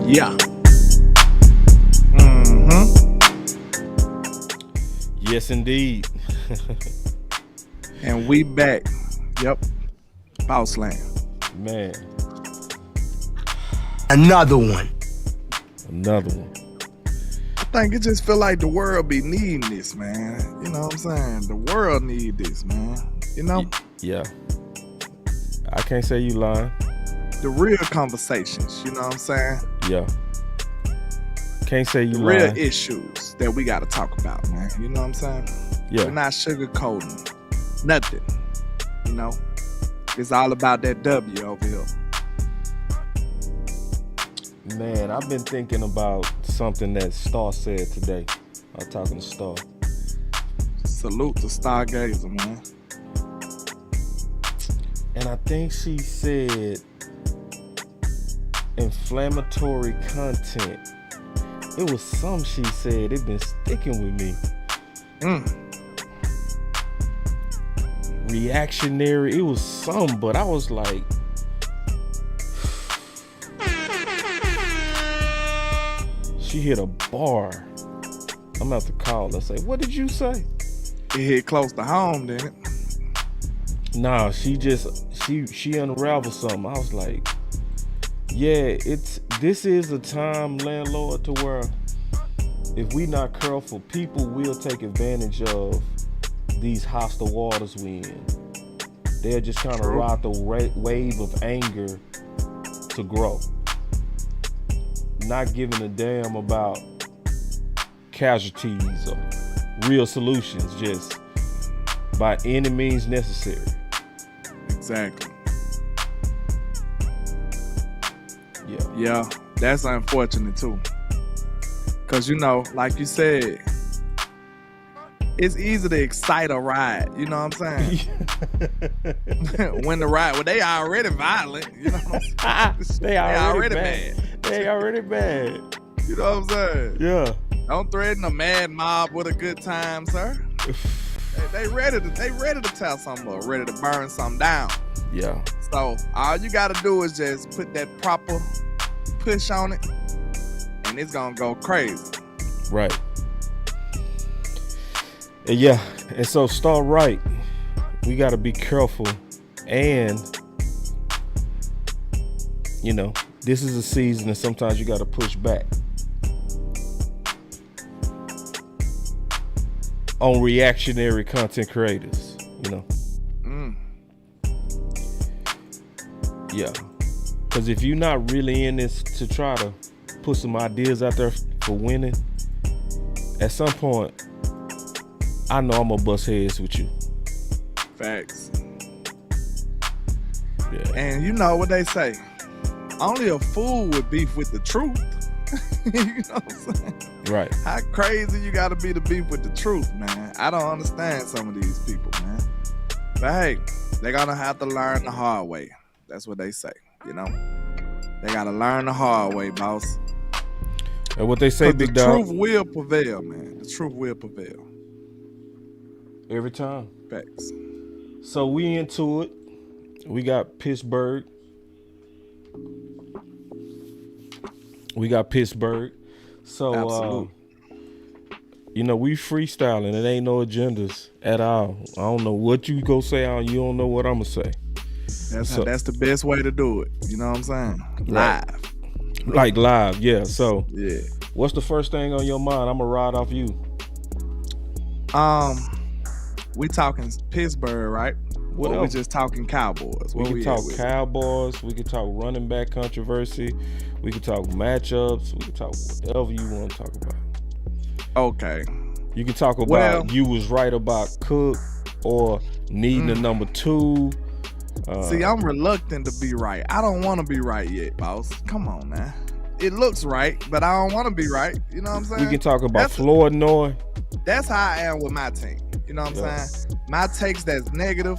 Yeah. Yes, indeed. And we back. Yep. Boss Land. Man. Another one. I think it just feel like the world be needing this, man. You know what I'm saying? The world need this, man. You know? Yeah. I can't say you lying. The real conversations, you know what I'm saying? Yeah. Can't say you the lying. Real issues that we got to talk about, man. You know what I'm saying? Yeah. We're not sugarcoating nothing. You know? It's all about that W over here. Man, I've been thinking about something that Star said today. I was talking to Star. Salute to Stargazer, man. And I think she said inflammatory content. It was some she said. It been sticking with me. Reactionary. It was some, but I was like, she hit a bar. I'm about to call her. Say, what did you say? It hit close to home, didn't it? Nah, she unraveled something. I was like, yeah, this is a time, landlord, to where if we not careful, people will take advantage of these hostile waters we in. They'll just kind of ride the wave of anger to grow. Not giving a damn about casualties or real solutions, just by any means necessary. Exactly. Yeah. Yeah, that's unfortunate too. Cause you know, like you said, it's easy to excite a ride. You know what I'm saying? When they already violent. You know what I'm saying? They already bad. They already bad. You know what I'm saying? Yeah. Don't threaten a mad mob with a good time, sir. They ready to tear something up, ready to burn something down. Yeah. So all you gotta do is just put that proper push on it, and it's gonna go crazy. Right. And yeah, and so start right. We gotta be careful, and you know, this is a season, and sometimes you gotta push back on reactionary content creators. You know. Yeah. Because if you're not really in this to try to put some ideas out there for winning, at some point, I know I'm gonna bust heads with you. Facts. Yeah. And you know what they say, only a fool would beef with the truth. You know what I'm saying? Right. How crazy you gotta be to beef with the truth, man. I don't understand some of these people, man. But hey, they're gonna have to learn the hard way. That's what they say, you know? They gotta learn the hard way, boss. And what they say, big dog. The truth will prevail, man. The truth will prevail. Every time. Facts. So we into it. We got Pittsburgh. So you know, we freestyling. It ain't no agendas at all. I don't know what you go say on. You don't know what I'm gonna say. That's the best way to do it. You know what I'm saying? Right. Live. Like live, yeah. So yeah. What's the first thing on your mind? I'm gonna ride off you. We talking Pittsburgh, right? Or we just talking Cowboys? We can talk Cowboys. We can talk running back controversy. We can talk matchups. We can talk whatever you want to talk about. Okay. You can talk about you was right about Cook or needing a number 2. See, I'm reluctant to be right. I don't want to be right yet, boss. Come on, man. It looks right, but I don't want to be right. You know what I'm saying? We can talk about Floyd Noy. That's how I am with my team. You know what I'm saying? My takes that's negative,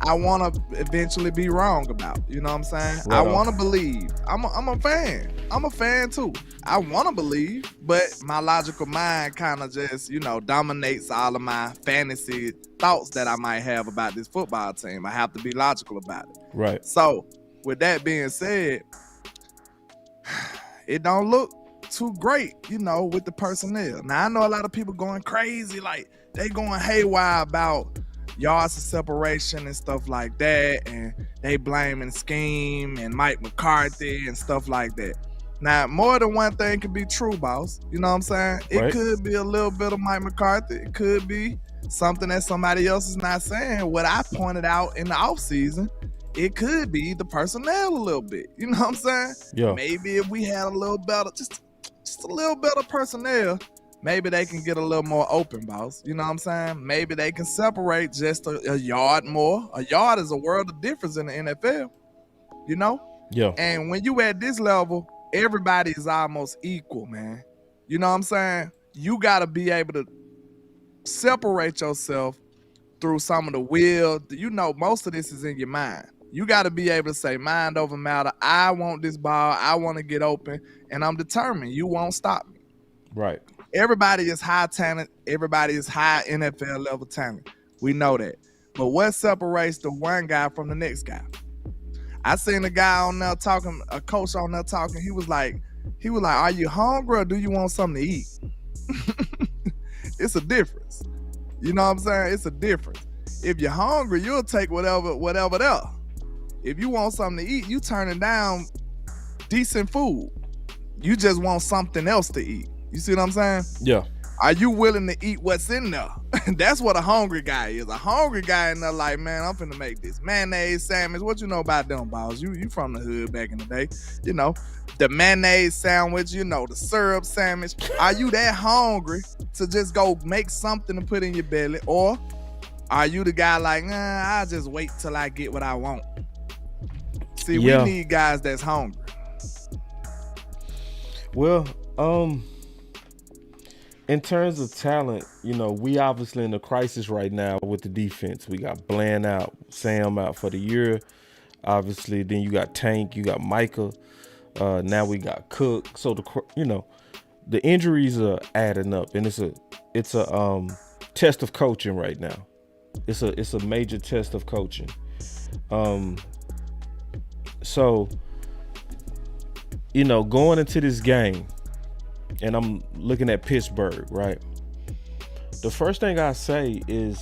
I want to eventually be wrong about. You know what I'm saying? Right. I want to believe. I'm a fan. I'm a fan too. I want to believe, but my logical mind kind of just, dominates all of my fantasy thoughts that I might have about this football team. I have to be logical about it. Right. So, with that being said, it don't look too great, with the personnel. Now I know a lot of people going crazy, like they going haywire about yards of separation and stuff like that, and they blaming scheme and Mike McCarthy and stuff like that. Now, more than one thing can be true, boss. You know what I'm saying? It could be a little bit of Mike McCarthy. It could be something that somebody else is not saying. What I pointed out in the offseason, it could be the personnel a little bit. You know what I'm saying? Yeah. Maybe if we had a little better, just a little better personnel, maybe they can get a little more open, boss. You know what I'm saying? Maybe they can separate just a yard more. A yard is a world of difference in the NFL, Yeah. And when you at this level, everybody is almost equal, man. You know what I'm saying? You got to be able to separate yourself through some of the will. Most of this is in your mind. You got to be able to say mind over matter. I want this ball. I want to get open, and I'm determined. You won't stop me. Right. Everybody is high talent. Everybody is high NFL level talent. We know that. But what separates the one guy from the next guy? I seen a guy on there talking, a coach on there talking. He was like, are you hungry or do you want something to eat? It's a difference. You know what I'm saying? It's a difference. If you're hungry, you'll take whatever there. If you want something to eat, you turning down decent food. You just want something else to eat. You see what I'm saying? Yeah. Are you willing to eat what's in there? That's what a hungry guy is. A hungry guy in there like, man, I'm finna make this mayonnaise sandwich. What you know about them balls? You from the hood back in the day. The mayonnaise sandwich, the syrup sandwich. Are you that hungry to just go make something to put in your belly? Or are you the guy like, I'll just wait till I get what I want? See, we need guys that's hungry. Well, in terms of talent, we obviously in a crisis right now with the defense. We got Bland out, Sam out for the year. Obviously, then you got Tank, you got Micah. Now we got Cook. So the injuries are adding up, and it's a test of coaching right now. It's a major test of coaching. So going into this game, and I'm looking at Pittsburgh, right? The first thing I say is,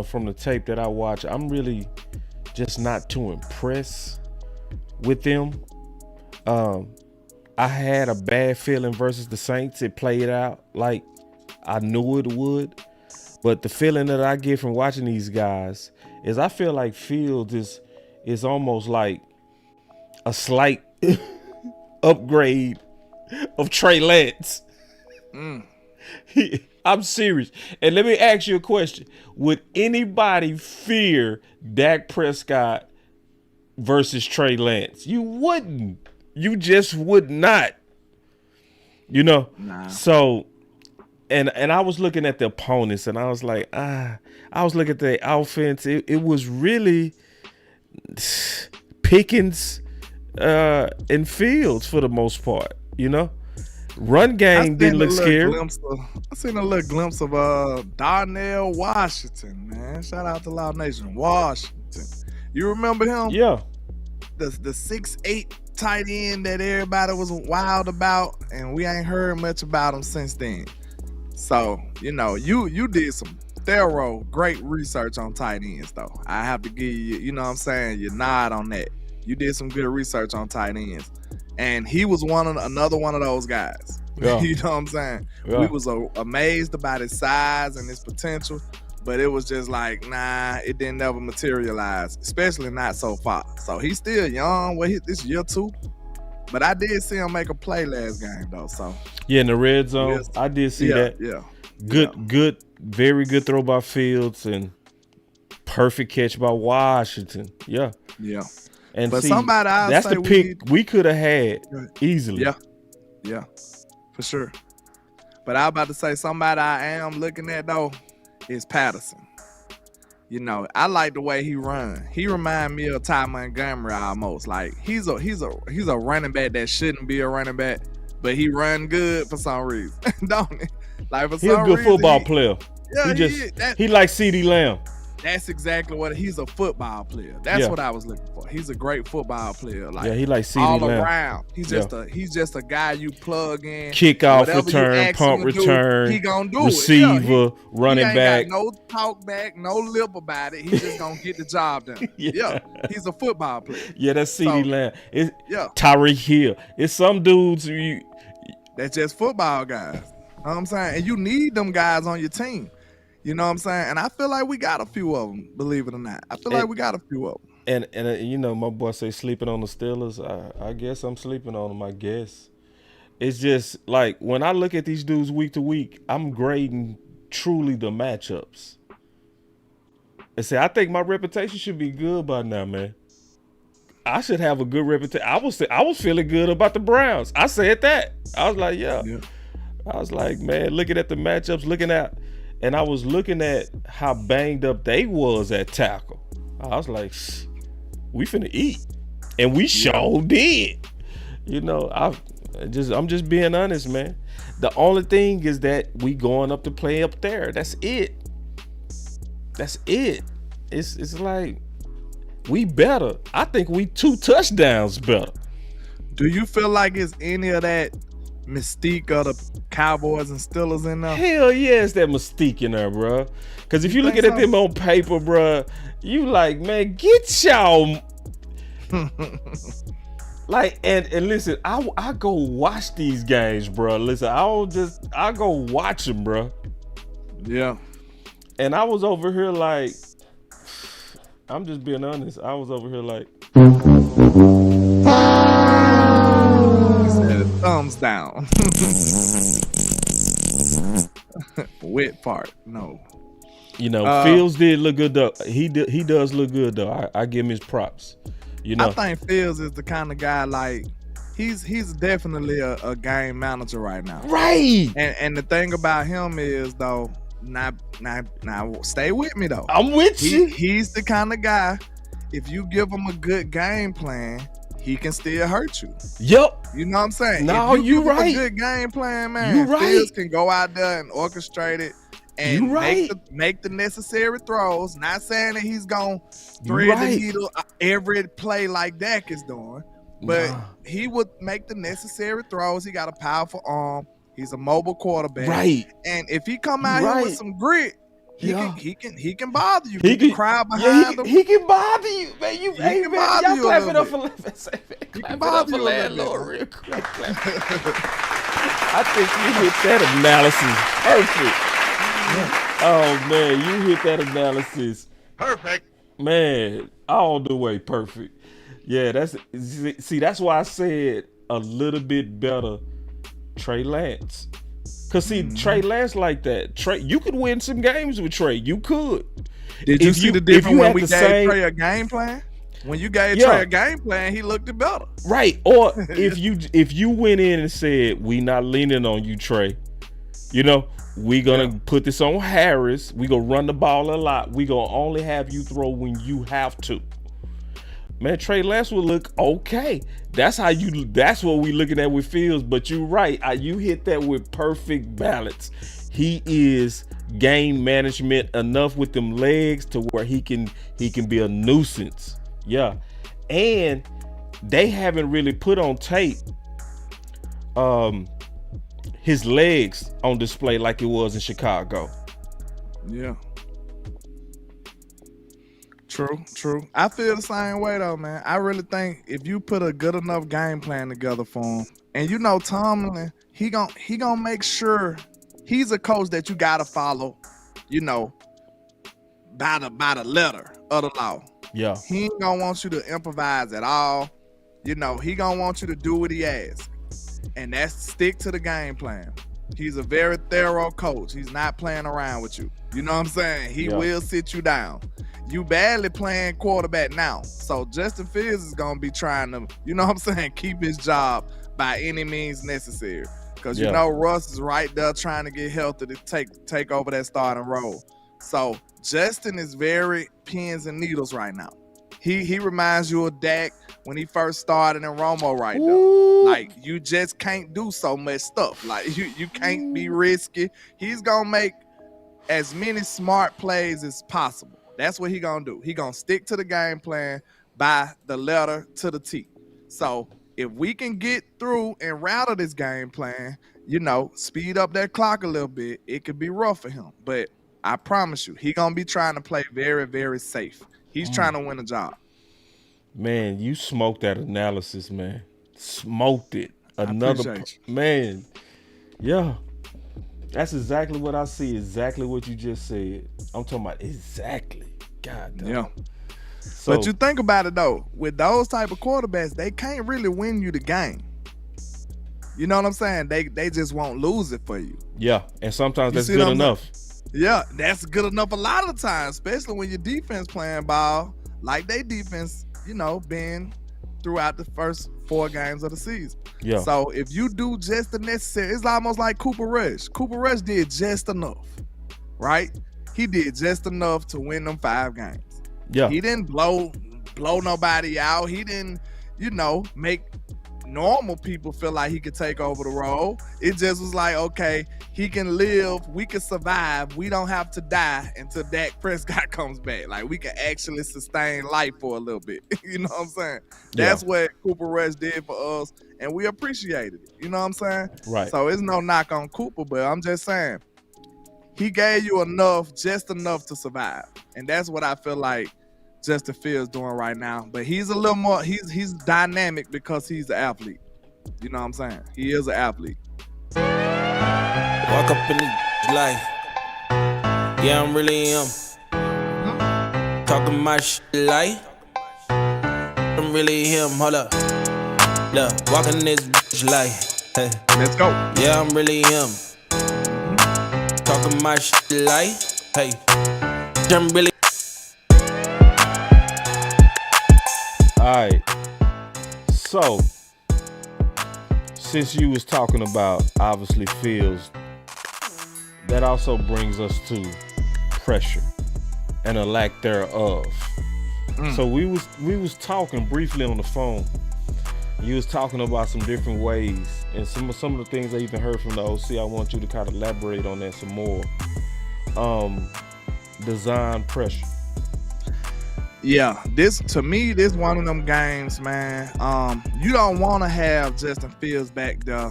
from the tape that I watch, I'm really just not too impressed with them. I had a bad feeling versus the Saints. It played out like I knew it would. But the feeling that I get from watching these guys is I feel like Fields is almost like a slight upgrade of Trey Lance. I'm serious. And let me ask you a question. Would anybody fear Dak Prescott versus Trey Lance? You wouldn't. You just would not. Nah. So, and I was looking at the opponents, and I was like, I was looking at the offense. It was really Pickens and Fields for the most part, Run game didn't look scary. I seen a little glimpse of Darnell Washington, man. Shout out to Loud Nation. Washington. You remember him? Yeah. The 6'8" tight end that everybody was wild about, and we ain't heard much about him since then. So, you did some thorough, great research on tight ends, though. I have to give you, your nod on that. You did some good research on tight ends. And he was another one of those guys. Yeah. You know what I'm saying? Yeah. We was amazed about his size and his potential, but it was just like, nah, it didn't ever materialize, especially not so far. So he's still young. This year 2. But I did see him make a play last game, though. So yeah, in the red zone, yes. I did see that. Yeah. Good, very good throw by Fields and perfect catch by Washington. Yeah. Yeah. And but see, somebody that's the pick we could have had easily. Yeah, for sure. But I was about to say somebody I am looking at though is Patterson. I like the way he run. He remind me of Ty Montgomery almost. Like he's a running back that shouldn't be a running back, but he run good for some reason, don't he? Like for he's some a good reason, football player. Yeah, he like CeeDee Lamb. That's exactly what he's a football player. That's what I was looking for. He's a great football player. Like he like CeeDee all Lamb. around. He's just a guy you plug in. Kickoff return, punt return, he gonna do receiver, it. running he back. Got no talk back, no lip about it. He's just gonna get the job done. He's a football player. Yeah, that's CeeDee Lamb. It's Tyreek Hill. It's some dudes that's just football guys. You know what I'm saying? And you need them guys on your team. You know what I'm saying? And I feel like we got a few of them, believe it or not. I feel like we got a few of them. And you know, my boy say sleeping on the Steelers. I guess I'm sleeping on them, I guess. It's just like when I look at these dudes week to week, I'm grading truly the matchups. And say, I think my reputation should be good by now, man. I should have a good reputation. I was feeling good about the Browns. I said that. I was like, yeah. I was like, man, looking at the matchups, and I was looking at how banged up they was at tackle. I was like, we finna eat. And we sure did. You know, I'm just being honest, man. The only thing is that we going up to play up there. That's it. That's it. It's like we better. I think we 2 touchdowns better. Do you feel like it's any of that mystique of the Cowboys and Steelers in there? Hell yeah, it's that mystique in there, bro. Because if you looking at them on paper, bro, you like, man, get y'all. Like, and listen, I go watch these games, bro. Listen, I go watch them, bro. Yeah. And I was over here like, I'm just being honest. I was over here like, thumbs down. Wet part, no. You know, Fields did look good though. He does look good though. I give him his props. You know, I think Fields is the kind of guy like he's definitely a game manager right now. Right. And the thing about him is though, now stay with me though. I'm with you. He's the kind of guy, if you give him a good game plan, he can still hurt you. Yep. You know what I'm saying? No, if you right. Give him a good game plan, man. You right. Fields can go out there and orchestrate it and make the necessary throws. Not saying that he's gonna thread the needle every play like Dak is doing, but he would make the necessary throws. He got a powerful arm. He's a mobile quarterback. Right. And if he come out here with some grit, he can bother you. He can cry behind him. He can bother you, man. He can bother you. Clap it up for Landlord real quick. I think you hit that analysis perfect. Oh man, you hit that analysis perfect. Man, all the way perfect. Yeah, that's why I said a little bit better Trey Lance. Cause see, Trey Lance like that. Trey, you could win some games with Trey. You could. Did you see the difference when we gave Trey a game plan? When you gave Trey a game plan, he looked it better. Right. Or if you went in and said, we not leaning on you, Trey. You know, we gonna put this on Harris. We gonna run the ball a lot. We gonna only have you throw when you have to. Man, Trey Lance will look okay. That's what we looking at with Fields. But you're right. You hit that with perfect balance. He is game management enough with them legs to where he can be a nuisance. Yeah. And they haven't really put on tape his legs on display like it was in Chicago. Yeah. True. I feel the same way though, man. I really think if you put a good enough game plan together for him, and you know Tomlin, he gonna make sure he's a coach that you gotta follow, you know, by the letter of the law. Yeah. He ain't gonna want you to improvise at all. You know, he gonna want you to do what he asks. And that's stick to the game plan. He's a very thorough coach. He's not playing around with you. You know what I'm saying? He will sit you down. You badly playing quarterback now. So Justin Fields is going to be trying to, you know what I'm saying, keep his job by any means necessary. Because you know Russ is right there trying to get healthy to take over that starting role. So Justin is very pins and needles right now. He reminds you of Dak when he first started in Romo right now. Like, you just can't do so much stuff. Like, you can't be risky. He's going to make as many smart plays as possible. That's what he gonna do. He gonna stick to the game plan by the letter to the T. So if we can get through and rattle this game plan, speed up that clock a little bit, it could be rough for him. But I promise you, he gonna be trying to play very, very safe. He's trying to win a job. Man, you smoked that analysis, man. Smoked it. Man. Yeah. That's exactly what I see. Exactly what you just said. I'm talking about exactly. God damn. Yeah. So, but you think about it though, with those type of quarterbacks, they can't really win you the game. You know what I'm saying? They just won't lose it for you. Yeah, and sometimes that's good enough. Yeah, that's good enough a lot of the time, especially when your defense playing ball like they defense, been throughout the first 4 games of the season. Yeah. So if you do just the necessary, it's almost like Cooper Rush. Cooper Rush did just enough, right? He did just enough to win them 5 games. Yeah. He didn't blow nobody out. He didn't, make normal people feel like he could take over the role. It just was like, okay, he can live, we can survive, we don't have to die until Dak Prescott comes back. Like, we can actually sustain life for a little bit. You know what I'm saying? That's what Cooper Rush did for us, and we appreciated it. You know what I'm saying? Right. So it's no knock on Cooper, but I'm just saying, he gave you just enough to survive. And that's what I feel like Justin Fields doing right now. But he's a little more, he's dynamic because he's an athlete. You know what I'm saying? He is an athlete. Walk up in the life. Yeah, I'm really him. Talking my shit like I'm really him. Hold up. Look, walking this bitch like. Hey. Let's go. Yeah, I'm really him. Talking my shit like. Hey. I'm really. Alright, so since you was talking about obviously Fields, that also brings us to pressure and a lack thereof. So we was talking briefly on the phone. You was talking about some different ways and some of the things I even heard from the OC. I want you to kind of elaborate on that some more. Design pressure. Yeah, this one of them games, man. You don't want to have Justin Fields back there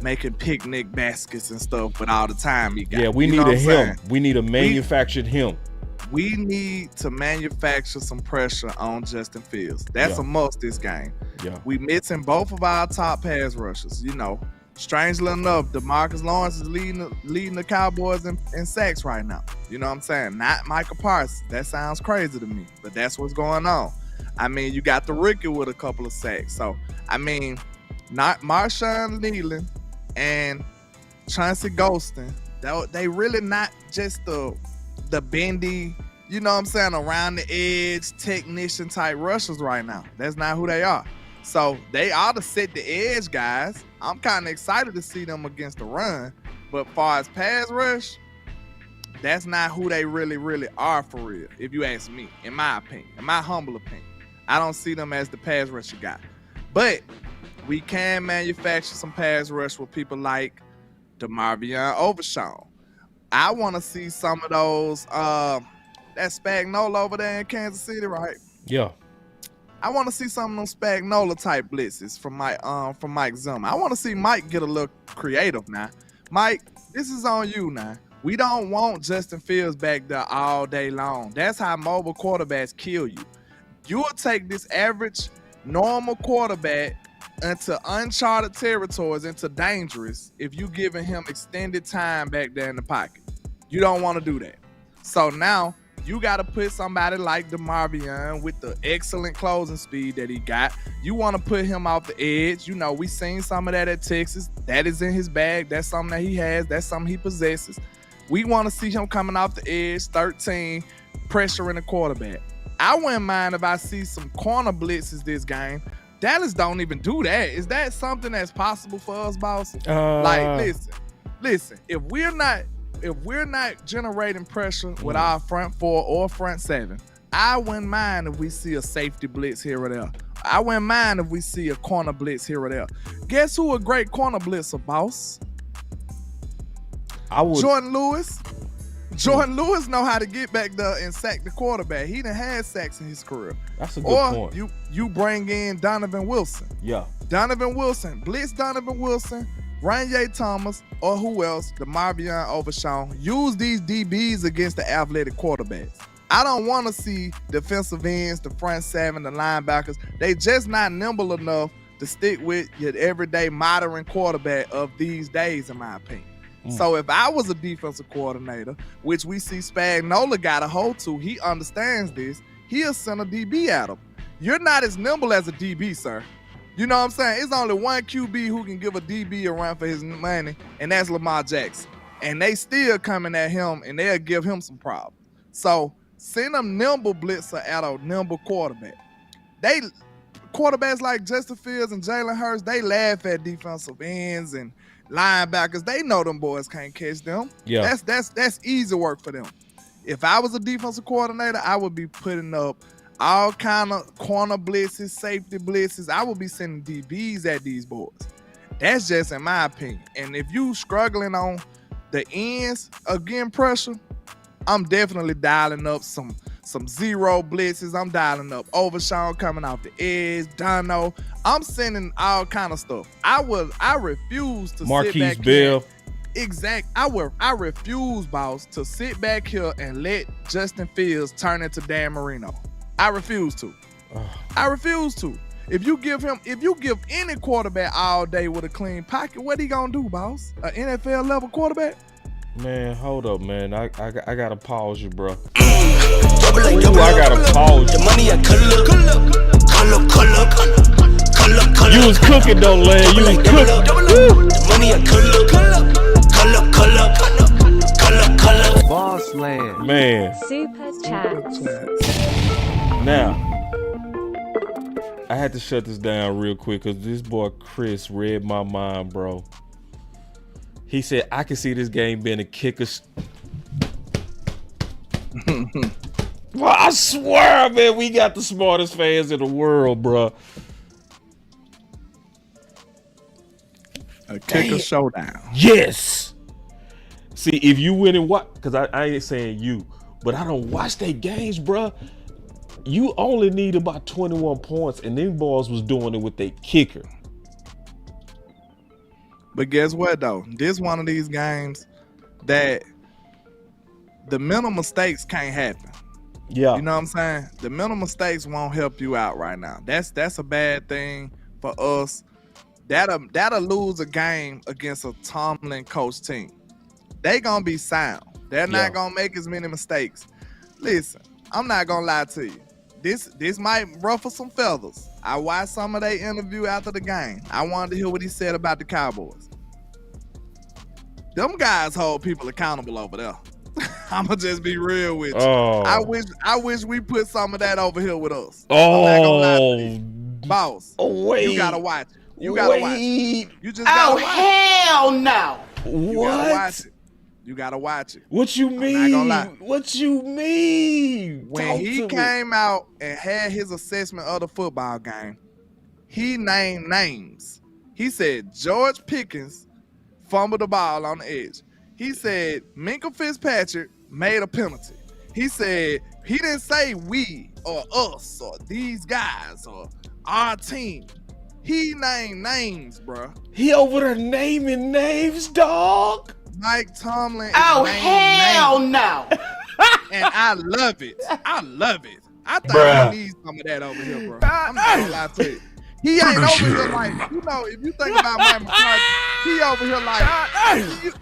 making picnic baskets and stuff with all the time he got. Yeah, we need a him. We need a manufactured him. We need to manufacture some pressure on Justin Fields. That's a must this game. Yeah. We missing both of our top pass rushers. Strangely enough, DeMarcus Lawrence is leading the Cowboys in sacks right now. You know what I'm saying? Not Micah Parsons. That sounds crazy to me, but that's what's going on. I mean, you got the rookie with a couple of sacks. So, I mean, not Marshawn Nealon and Chauncey Golston. They really not just the bendy, you know what I'm saying, around the edge technician type rushers right now. That's not who they are. So they ought to set the edge guys. I'm kind of excited to see them against the run. But far as pass rush, that's not who they really, really are for real, if you ask me, in my opinion, in my humble opinion. I don't see them as the pass rusher guy. But we can manufacture some pass rush with people like DeMarvion Overshawn. I want to see some of those, that Spagnuolo over there in Kansas City, right? Yeah. I want to see some of them Spagnuolo type blitzes from Mike Zimmer. I want to see Mike get a little creative now. Mike, this is on you now. We don't want Justin Fields back there all day long. That's how mobile quarterbacks kill you. You'll take this average, normal quarterback into uncharted territories, into dangerous, if you giving him extended time back there in the pocket. You don't want to do that. So now, you got to put somebody like DeMarvion with the excellent closing speed that he got. You want to put him off the edge. We seen some of that at Texas. That is in his bag. That's something that he has. That's something he possesses. We want to see him coming off the edge, 13, pressuring the quarterback. I wouldn't mind if I see some corner blitzes this game. Dallas don't even do that. Is that something that's possible for us, boss? Listen. If we're not generating pressure with our front 4 or front 7, I wouldn't mind if we see a safety blitz here or there. I wouldn't mind if we see a corner blitz here or there. Guess who a great corner blitzer, boss? I would. Jordan Lewis. Jordan Lewis know how to get back there and sack the quarterback. He done had sacks in his career. That's a good point. Or you bring in Donovan Wilson. Yeah. Donovan Wilson. Blitz Donovan Wilson, Ranye Thomas, or who else? DeMarvion Overshawn. Use these DBs against the athletic quarterbacks. I don't want to see defensive ends, the front seven, the linebackers. They just not nimble enough to stick with your everyday modern quarterback of these days, in my opinion. So if I was a defensive coordinator, which we see Spagnuolo got a hold to, he understands this, he'll send a DB at him. You're not as nimble as a DB, sir. You know what I'm saying? It's only one QB who can give a DB a run for his money, and that's Lamar Jackson. And they still coming at him, and they'll give him some problems. So send a nimble blitzer at a nimble quarterback. Quarterbacks like Justin Fields and Jalen Hurts, they laugh at defensive ends and linebackers. They know them boys can't catch them. Yeah. That's easy work for them. If I was a defensive coordinator, I would be putting up all kind of corner blitzes, safety blitzes. I would be sending DBs at these boys. That's just in my opinion. And if you struggling on the ends again pressure, I'm definitely dialing up some zero blitzes. I'm dialing up Overshawn coming off the edge, Dono. I'm sending all kind of stuff. I refuse to Marquise sit back Bell. Here. I refuse, boss, to sit back here and let Justin Fields turn into Dan Marino. I refuse to. I refuse to. If you give any quarterback all day with a clean pocket, what he gonna do, boss? An NFL level quarterback? Man, hold up, man. I gotta pause you, bro. I gotta pause you. The money I color. You was cooking though, Lane. You was cooking. The money I color. Boss Land. Man. Super chat. Now, I had to shut this down real quick because this boy Chris read my mind, bro. He said, I can see this game being a kicker. Bro, I swear, man, we got the smartest fans in the world, bro. A kicker showdown. Yes. See, if you win and watch, because I ain't saying you, but I don't watch their games, bro. You only need about 21 points, and them boys was doing it with their kicker. But guess what, though? This one of these games that the mental mistakes can't happen. Yeah. You know what I'm saying? The mental mistakes won't help you out right now. That's a bad thing for us. That'll lose a game against a Tomlin coach team. They gonna be sound. They're not gonna make as many mistakes. Listen, I'm not gonna lie to you. This might ruffle some feathers. I watched some of their interview after the game. I wanted to hear what he said about the Cowboys. Them guys hold people accountable over there. I'ma just be real with you. Oh. I wish we put some of that over here with us. Oh, boss. Oh, wait. You gotta watch it. You gotta watch it. You just gotta watch it. Hell no. You gotta watch it. You gotta watch it. What you mean? I'm not gonna lie. What you mean? When he came out and had his assessment of the football game, he named names. He said George Pickens fumbled the ball on the edge. He said Minkah Fitzpatrick made a penalty. He said he didn't say we or us or these guys or our team. He named names, bro. He over there naming names, dog. Mike Tomlin is hell no. And I love it. I love it. I think he needs some of that over here, bro. I'm not gonna lie to you. He ain't over here like, you know, if you think about Mike McCarthy, he over here like,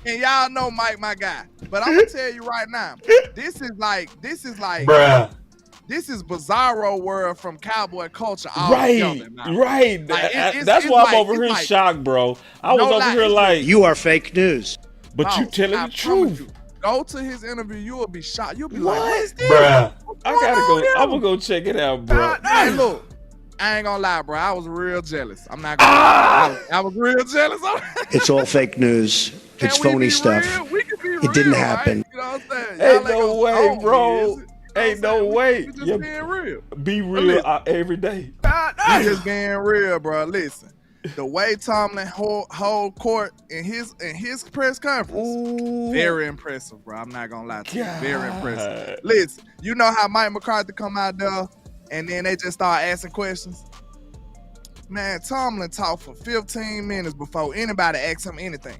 and y'all know Mike, my guy. But I'm gonna tell you right now, this is like, this is Bizarro World from Cowboy culture. Right. Like, that's why I'm over here shocked, bro. I was over here like, you are fake news. But you telling the truth. Go to his interview, you will be shocked. You'll be what? Like, what is this? Bruh. I gotta go. I'm gonna go check it out, bro. Hey, look, I ain't gonna lie, bro. I was real jealous. I'm not gonna lie. I was real jealous. It's all fake news. It's phony stuff. It didn't happen. Right? You know what I'm saying? Ain't no way, bro. Ain't no way. Just being real. Be real every day. We just being real, bro. Listen, the way Tomlin hold court in his press conference, very impressive, bro. I'm not gonna lie to you, very impressive. Listen, you know how Mike McCarthy come out there and then they just start asking questions. Man, Tomlin talked for 15 minutes before anybody asked him anything.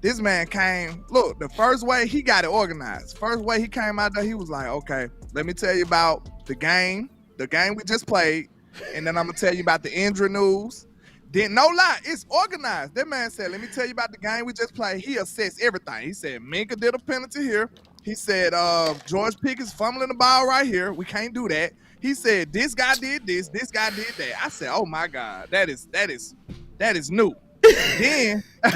This man came, look, the first way he got it organized. First way he came out there, he was like, okay, let me tell you about the game we just played, and then I'm gonna tell you about the injury news. Then no lie, it's organized. That man said, let me tell you about the game we just played. He assessed everything. He said, Minka did a penalty here. He said, George Pickett's fumbling the ball right here. We can't do that. He said, this guy did this guy did that. I said, oh my God, that is new. Then, then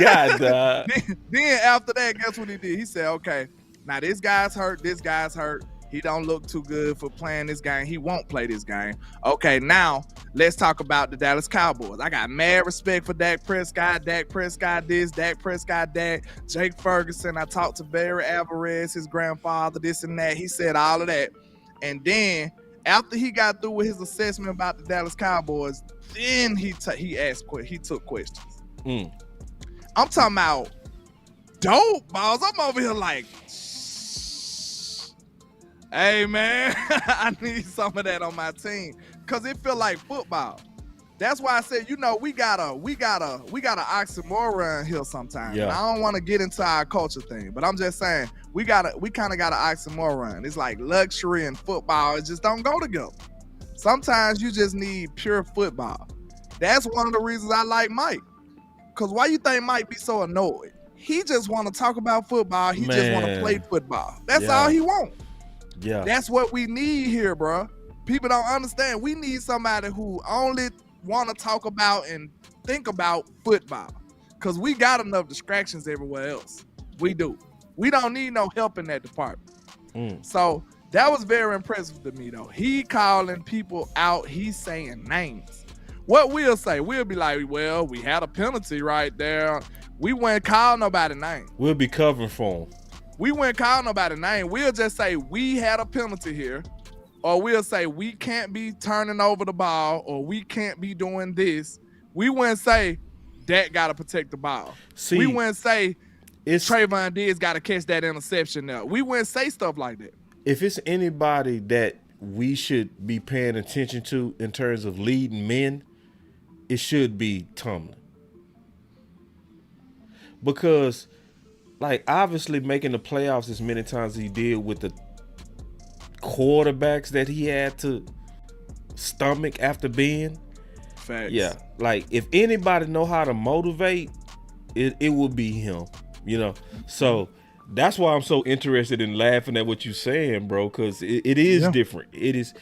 after that, guess what he did? He said, okay, now this guy's hurt. He don't look too good for playing this game. He won't play this game. Okay, now let's talk about the Dallas Cowboys. I got mad respect for Dak Prescott. Dak Prescott this, Dak Prescott that. Jake Ferguson. I talked to Barry Alvarez, his grandfather, this and that. He said all of that. And then after he got through with his assessment about the Dallas Cowboys, then he took questions. I'm talking about dope balls. I'm over here like, hey man, I need some of that on my team because it feel like football. That's why I said, we got a oxymoron here sometimes. Yeah. I don't want to get into our culture thing, but I'm just saying we kind of got an oxymoron. It's like luxury and football. It just don't go together. Sometimes you just need pure football. That's one of the reasons I like Mike. Because why you think Mike be so annoyed? He just want to talk about football. He just want to play football. That's all he want. Yeah. That's what we need here, bro. People don't understand. We need somebody who only want to talk about and think about football. Because we got enough distractions everywhere else. We do. We don't need no help in that department. So that was very impressive to me, though. He calling people out. He's saying names. What we'll say, we'll be like, well, we had a penalty right there. We wouldn't call nobody name. We'll be covering for him. We wouldn't call nobody name. We'll just say we had a penalty here. Or we'll say we can't be turning over the ball or we can't be doing this. We wouldn't say Dak got to protect the ball. See, we wouldn't say Trayvon Diggs got to catch that interception now. We wouldn't say stuff like that. If it's anybody that we should be paying attention to in terms of leading men, it should be Tomlin. Because, like, obviously making the playoffs as many times as he did with the quarterbacks that he had to stomach after being. Facts. Yeah. Like, if anybody know how to motivate, it would be him, So that's why I'm so interested in laughing at what you're saying, bro, because it is different. It is.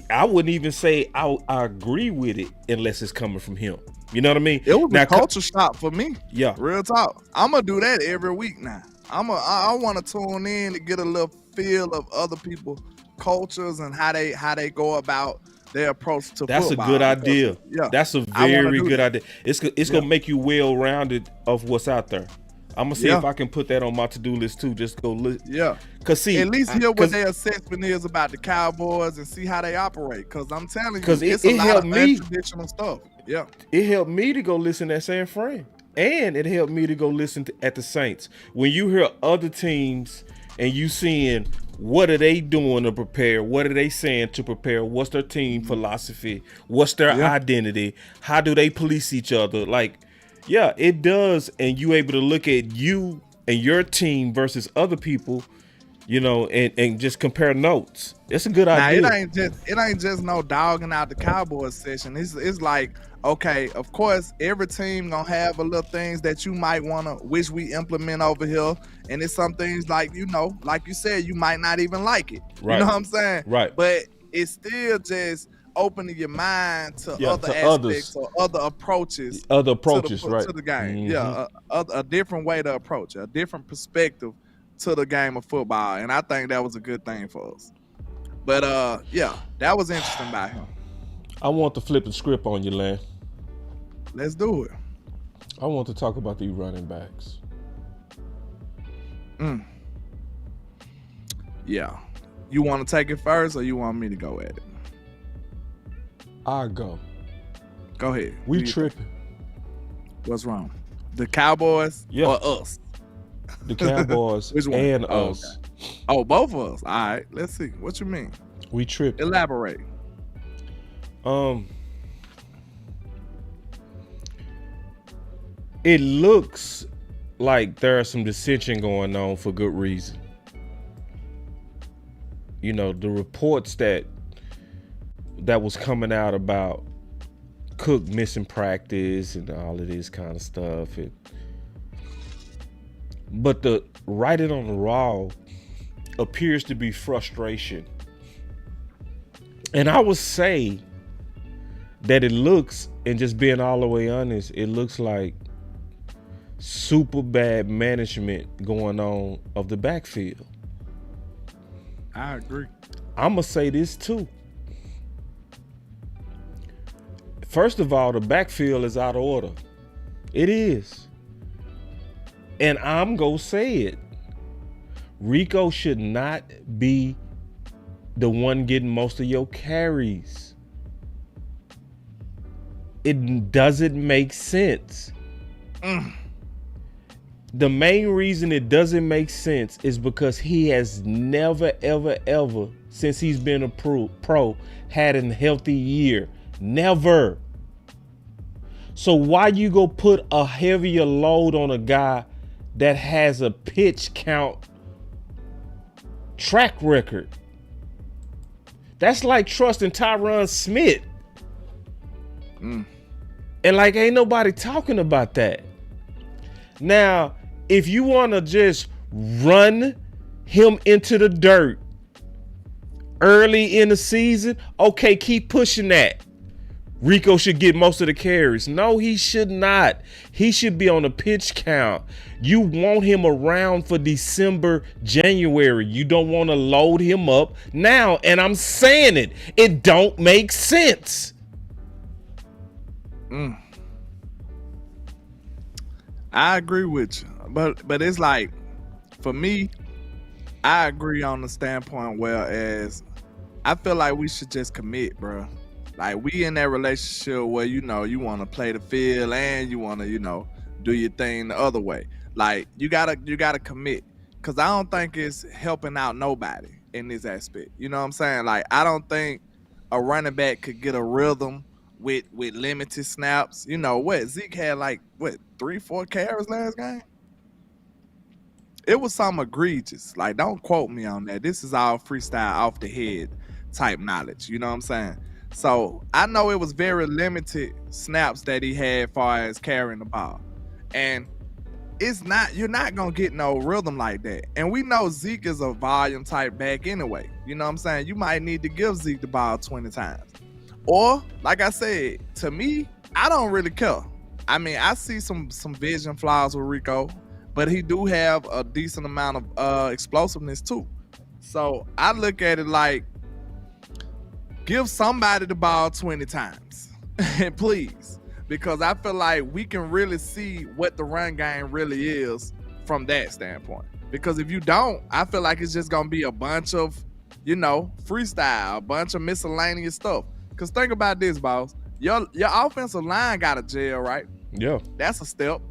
I wouldn't even say I agree with it unless it's coming from him. You know what I mean? It was a culture shock for me. Yeah. Real talk. I'm going to do that every week now. I want to tune in to get a little feel of other people's cultures and how they go about their approach to That's football. A good idea. Yeah. That's a very good idea. It's going to make you well-rounded of what's out there. I'm gonna see if I can put that on my to-do list too. Just go look. Yeah. Cause see, at least hear what their assessment is about the Cowboys and see how they operate. Cause I'm telling you, it's a lot of untraditional stuff. Yeah. It helped me to go listen at San Fran, and it helped me to go listen at the Saints. When you hear other teams and you seeing what are they doing to prepare, what are they saying to prepare, what's their team philosophy, what's their identity, how do they police each other, like. Yeah, it does, and you able to look at you and your team versus other people, and just compare notes. It's a good idea. It ain't just no dogging out the Cowboys session. It's like, okay, of course, every team gonna have a little things that you might wanna wish we implement over here, and it's some things like like you said, you might not even like it. Right. You know what I'm saying? Right. But it's still just opening your mind to other aspects or other approaches right, to the game. Mm-hmm. Yeah, a different way to approach, a different perspective to the game of football, and I think that was a good thing for us. But that was interesting by him. I want to flip the script on you, Lan. Let's do it. I want to talk about these running backs. Yeah, you want to take it first, or you want me to go at it? I go. Go ahead. We tripping. What's wrong? The Cowboys or us? The Cowboys Which one? and Oh, us. okay. Oh, both of us. All right, let's see. What you mean? We tripped. Elaborate. It looks like there's some dissension going on for good reason. You know, the reports that was coming out about Cook missing practice and all of this kind of stuff. But the writing on the wall appears to be frustration. And I would say that it looks, and just being all the way honest, it looks like super bad management going on of the backfield. I agree. I'm going to say this too. First of all, the backfield is out of order. It is. And I'm going to say it. Rico should not be the one getting most of your carries. It doesn't make sense. The main reason it doesn't make sense is because he has never, ever, ever, since he's been a pro, had a healthy year. Never. So why you go put a heavier load on a guy that has a pitch count track record? That's like trusting Tyron Smith. And like, ain't nobody talking about that. Now, if you want to just run him into the dirt early in the season, okay, keep pushing that. Rico should get most of the carries. No, he should not. He should be on a pitch count. You want him around for December, January. You don't want to load him up now. And I'm saying it. It don't make sense. I agree with you. But it's like, for me, I agree on the standpoint whereas I feel like we should just commit, bro. Like, we in that relationship where, you know, you want to play the field and you want to, you know, do your thing the other way. Like, you gotta commit, because I don't think it's helping out nobody in this aspect. You know what I'm saying? Like, I don't think a running back could get a rhythm with limited snaps. You know what? Zeke had like 3-4 carries last game. It was something egregious. Like, don't quote me on that. This is all freestyle, off the head type knowledge. You know what I'm saying? So I know it was very limited snaps that he had as far as carrying the ball. And you're not going to get no rhythm like that. And we know Zeke is a volume type back anyway. You know what I'm saying? You might need to give Zeke the ball 20 times. Or, like I said, to me, I don't really care. I mean, I see some vision flaws with Rico, but he do have a decent amount of explosiveness too. So I look at it like, give somebody the ball 20 times, please. Because I feel like we can really see what the run game really is from that standpoint. Because if you don't, I feel like it's just going to be a bunch of, you know, freestyle, a bunch of miscellaneous stuff. Because think about this, boss. Your offensive line got a gel, right? Yeah. That's a step.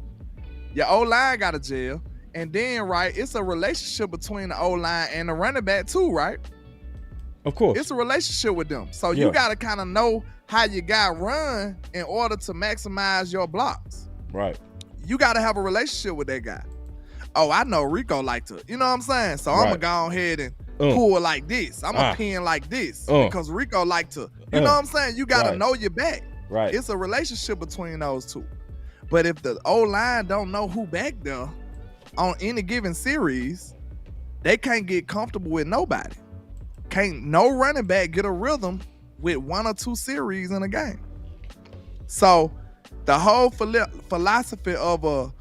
Your O-line got a gel. And then, right, it's a relationship between the O-line and the running back too, right? Of course. It's a relationship with them. So you got to kind of know how your guy run in order to maximize your blocks. Right. You got to have a relationship with that guy. Oh, I know Rico like to, you know what I'm saying? So I'm going to go ahead and pull like this. I'm going to pin like this because Rico like to, you know what I'm saying? You got to know your back. Right. It's a relationship between those two. But if the O-line don't know who back there on any given series, they can't get comfortable with nobody. Can't no running back get a rhythm with 1 or 2 series in a game. So the whole philosophy of a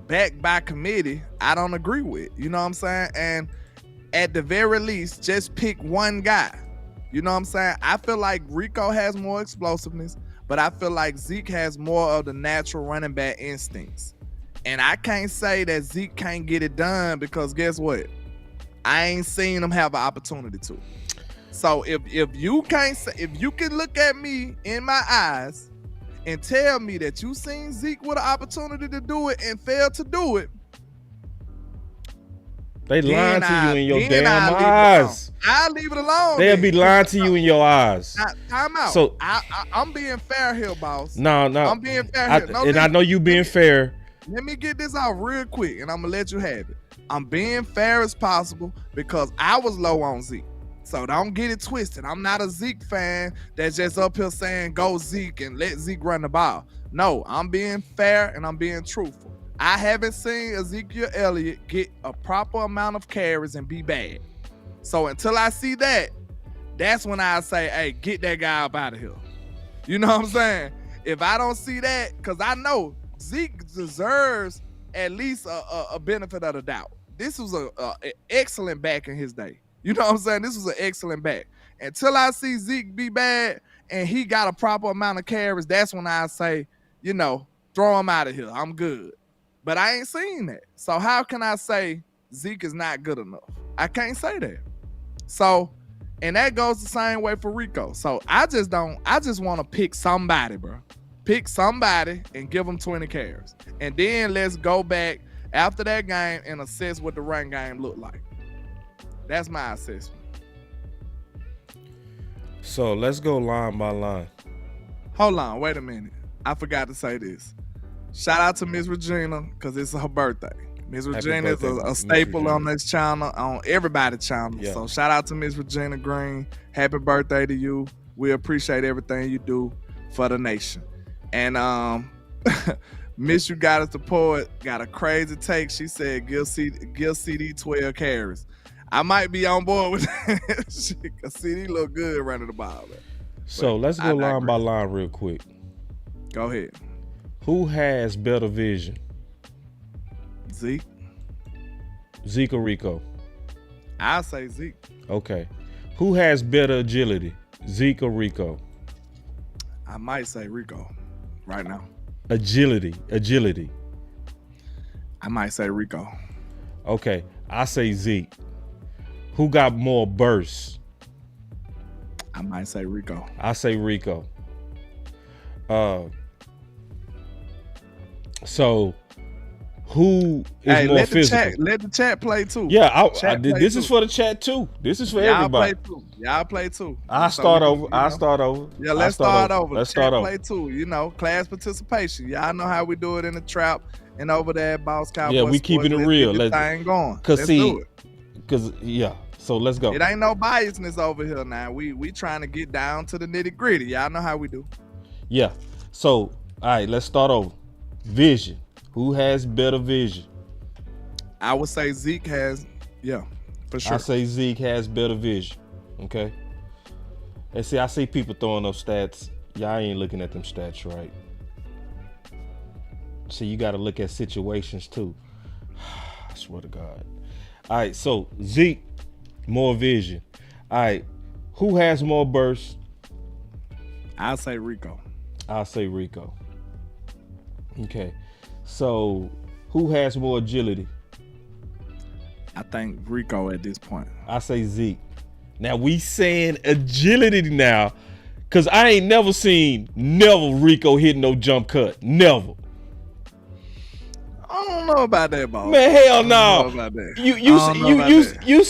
back by committee, I don't agree with. You know what I'm saying? And at the very least, just pick one guy. You know what I'm saying? I feel like Rico has more explosiveness, but I feel like Zeke has more of the natural running back instincts. And I can't say that Zeke can't get it done because guess what? I ain't seen him have an opportunity to. So if you can look at me in my eyes and tell me that you seen Zeke with an opportunity to do it and failed to do it, they lying to you in your damn eyes. I'll leave it alone. They'll be lying to you in your eyes. Time out. So I'm being fair here, boss. No. I'm being fair here. And I know you being fair. Let me get this out real quick, and I'm gonna let you have it. I'm being fair as possible because I was low on Zeke. So don't get it twisted. I'm not a Zeke fan that's just up here saying go Zeke and let Zeke run the ball. No, I'm being fair and I'm being truthful. I haven't seen Ezekiel Elliott get a proper amount of carries and be bad. So until I see that, that's when I say, hey, get that guy up out of here. You know what I'm saying? If I don't see that, because I know Zeke deserves at least a benefit of the doubt. This was an excellent back in his day. You know what I'm saying? This was an excellent back. Until I see Zeke be bad and he got a proper amount of carries, that's when I say, throw him out of here. I'm good. But I ain't seen that. So how can I say Zeke is not good enough? I can't say that. So, and that goes the same way for Rico. So I just want to pick somebody, bro. Pick somebody and give them 20 carries. And then let's go back after that game and assess what the run game looked like. That's my assessment. So let's go line by line. Hold on, wait a minute. I forgot to say this. Shout out to Miss Regina because it's her birthday. Miss Regina is a staple on this channel, on everybody's channel. Yeah. So shout out to Miss Regina Green. Happy birthday to you. We appreciate everything you do for the nation. And Miss You Got Us the Poet got a crazy take. She said, give CD 12 carries. I might be on board with that. Because CD look good running the ball. So let's go line by line real quick. Go ahead. Who has better vision? Zeke. Zeke or Rico? I'll say Zeke. Okay. Who has better agility? Zeke or Rico? I might say Rico right now. Agility. I might say Rico. Okay. I say Zeke. Who got more bursts? I might say Rico. I say Rico. So who is more physical? Let the chat play too. Yeah, this is for the chat too. This is for everybody. Y'all play too. I'll start over. Yeah, let's start over. Let's start over. Play too. Class participation. Y'all know how we do it in the trap and over there at Boss Cowboy. Yeah, we keeping it real. Let's thing going. Let's do it. So let's go. It ain't no biasness over here now. We trying to get down to the nitty gritty. Y'all know how we do. Yeah. So all right, let's start over. Vision. Who has better vision? I would say Zeke has, for sure. I say Zeke has better vision. Okay. And see, I see people throwing up stats. Y'all ain't looking at them stats right. See, you got to look at situations too. I swear to God. All right, so Zeke, more vision. All right, who has more bursts? I'll say Rico. I'll say Rico. Okay, so who has more agility? I think Rico at this point. I say Zeke. Now we saying agility now, cause I ain't never seen Rico hit no jump cut. Never. I don't know about that, boss. Man, hell no. I don't know about that. You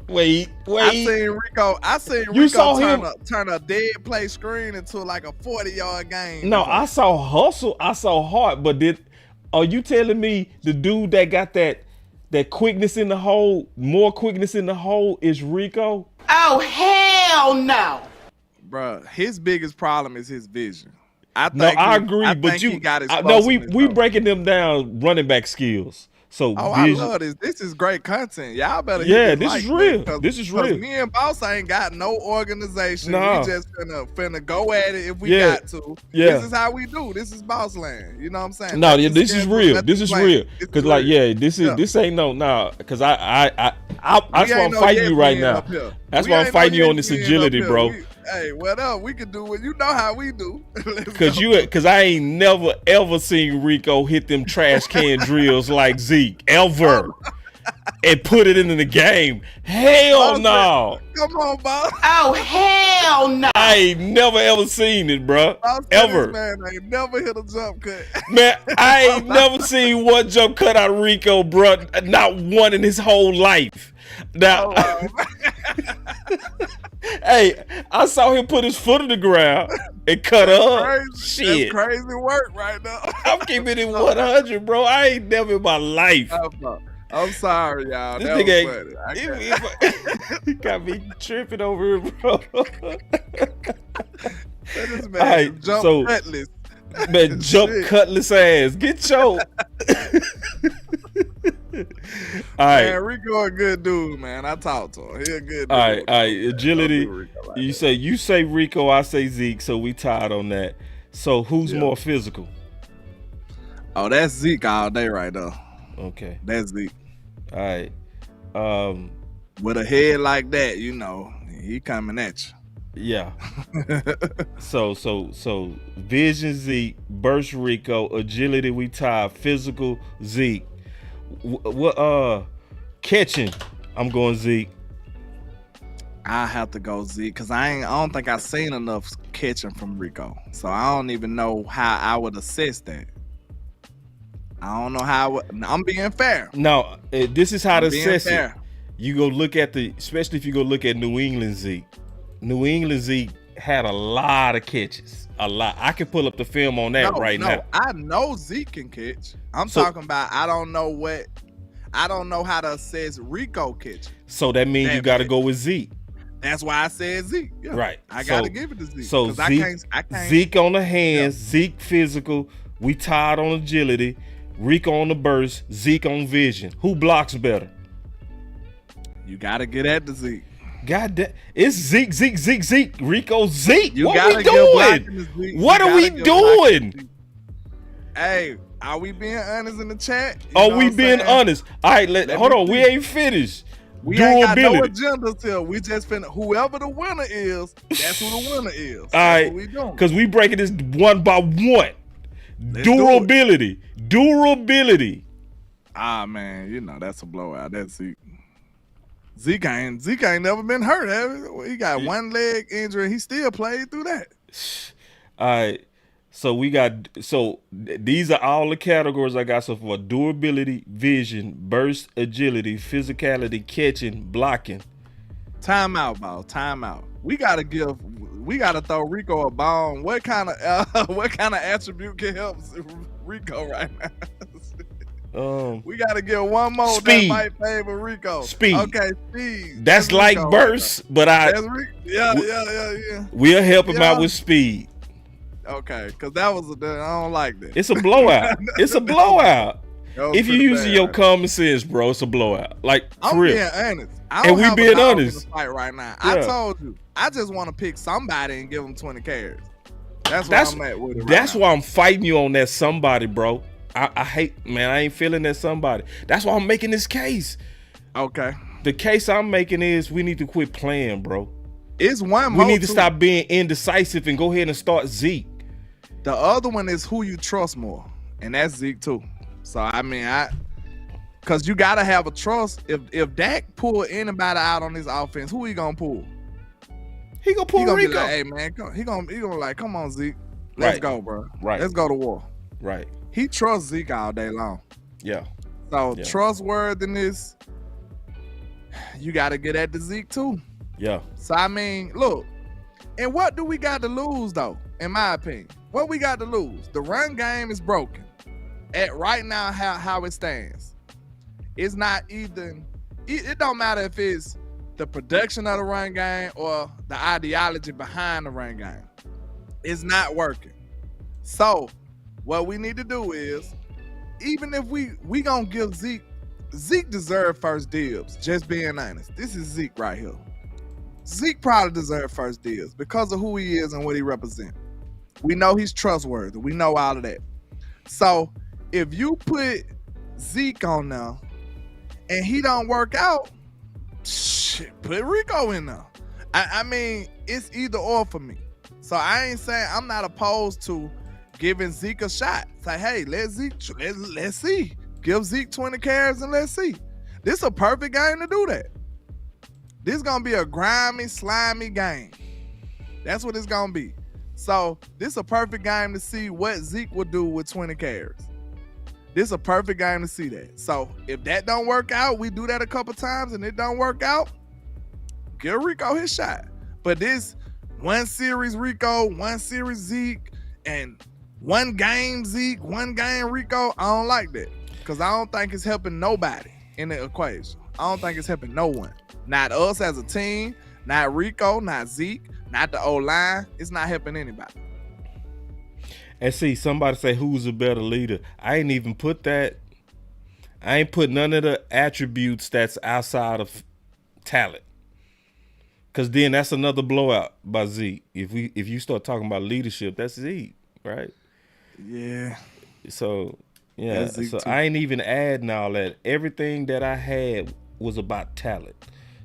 wait. I seen Rico turn a dead play screen into like a 40-yard game. No, I saw hustle. I saw heart. But are you telling me the dude that got that quickness in the hole, more quickness in the hole is Rico? Oh, hell no. Bruh, his biggest problem is his vision. I agree, but we breaking them down running back skills. So I love this. This is great content. Y'all better this is real. This is real. Me and Boss ain't got no organization. Nah. We just finna go at it if we got to. Yeah. This is how we do. This is Boss Land. You know what I'm saying? No, this is real. This is real. Cause this ain't cause that's why I'm fighting you right now. That's why I'm fighting you on this agility, bro. Hey, what up? We can do it. You know how we do. Cause I ain't never ever seen Rico hit them trash can drills like Zeke ever, and put it into the game. Hell no. Come on, boss. Oh, hell no. I I ain't never ever seen it, bro. Ever. This man ain't never hit a jump cut. Man, I ain't never seen one jump cut out of Rico, bro. Not one in his whole life. Now, hey, I saw him put his foot on the ground and cut up. Crazy. Shit. That's crazy work right now. I'm keeping it 100, bro. I ain't never in my life. I'm sorry, y'all. This That nigga was funny. he got me tripping over here, bro. This man jump cutlass. Man, jump cutlass ass. Get your. All right. Man, Rico a good dude, man. I talked to him. He a good dude. All right. Agility. You say Rico, I say Zeke, so we tied on that. So who's more physical? Oh, that's Zeke all day right there. Okay. That's Zeke. All right. With a head like that, you know, he coming at you. Yeah. so vision Zeke, burst Rico, agility we tie, physical Zeke. What catching? I'm going Zeke. I have to go Zeke because I don't think I've seen enough catching from Rico, so I don't even know how I would assess that. I don't know how I'm being fair. No, this is how to assess fair. it. You go look at especially if you go look at New England Zeke. New England Zeke had a lot of catches. A lot. I can pull up the film on that now. I know Zeke can catch. I'm talking about I don't know how to assess Rico catch. So that means you got to go with Zeke. That's why I said Zeke. Yeah. Right. I got to give it to Zeke. So Zeke, I can't. Zeke on the hands, Zeke physical. We tied on agility. Rico on the burst. Zeke on vision. Who blocks better? You got to get at the Zeke. God damn, it's Zeke. Rico, Zeke. You what we doing? What are we doing? Hey, are we being honest in the chat? Are we being honest? All right, hold on. We ain't finished. We ain't got no agenda till we just whoever the winner is, that's who the winner is. All right, because we breaking this one by one. Durability. Ah man, you know that's a blowout. That's Zeke. Zeke ain't never been hurt, have he? He got one leg injury. He still played through that. All right. So these are all the categories I got so far: durability, vision, burst, agility, physicality, catching, blocking. Time out, ball. Time out. We gotta throw Rico a bone. What kind of attribute can help Rico right now? We gotta get one more speed. That might favor Rico. Speed. Okay, speed. That's like Rico burst, right, but yeah. We'll help him out with speed. Okay, because I don't like that. It's a blowout. It's a blowout. If you're using your common sense, bro, it's a blowout. Like, I'm being honest. And we being honest. Fight right now. Yeah. I told you. I just want to pick somebody and give them 20 carries. That's I'm at with it. That's why I'm fighting you on that somebody, bro. I hate, man. I ain't feeling that somebody. That's why I'm making this case. Okay. The case I'm making is we need to quit playing, bro. It's one more. We need to stop being indecisive and go ahead and start Zeke. The other one is who you trust more, and that's Zeke too. So I mean, because you gotta have a trust. If Dak pull anybody out on this offense, who he gonna pull? He gonna pull Rico. Be like, hey man, he gonna like, come on Zeke, let's go, bro. Right, let's go to war. Right. He trusts Zeke all day long. Yeah. So trustworthiness, you gotta get at the Zeke too. Yeah. So I mean, look, and what do we got to lose though? In my opinion, what we got to lose? The run game is broken. At right now, how it stands, it's not even. It don't matter if it's the production of the run game or the ideology behind the run game. It's not working. So what we need to do is, even if we gonna give Zeke deserve first dibs. Just being honest, this is Zeke right here. Zeke probably deserves first dibs because of who he is and what he represents. We know he's trustworthy. We know all of that. So if you put Zeke on there and he don't work out, shit, put Rico in there. I mean, it's either or for me. So I ain't saying I'm not opposed to giving Zeke a shot. Say, hey, let's see. Give Zeke 20 carries and let's see. This is a perfect game to do that. This is gonna be a grimy, slimy game. That's what it's gonna be. So this is a perfect game to see what Zeke will do with 20 carries. This is a perfect game to see that. So if that don't work out, we do that a couple times and it don't work out, give Rico his shot. But this one series Rico, one series Zeke, and one game Zeke, one game Rico, I don't like that. Because I don't think it's helping nobody in the equation. I don't think it's helping no one. Not us as a team, not Rico, not Zeke, not the O-line. It's not helping anybody. And see, somebody say, who's a better leader? I ain't even put that. I ain't put none of the attributes that's outside of talent. Because then that's another blowout by Zeke. If you start talking about leadership, that's Zeke, right? Yeah. So, yeah. So too. I ain't even adding all that. Everything that I had was about talent.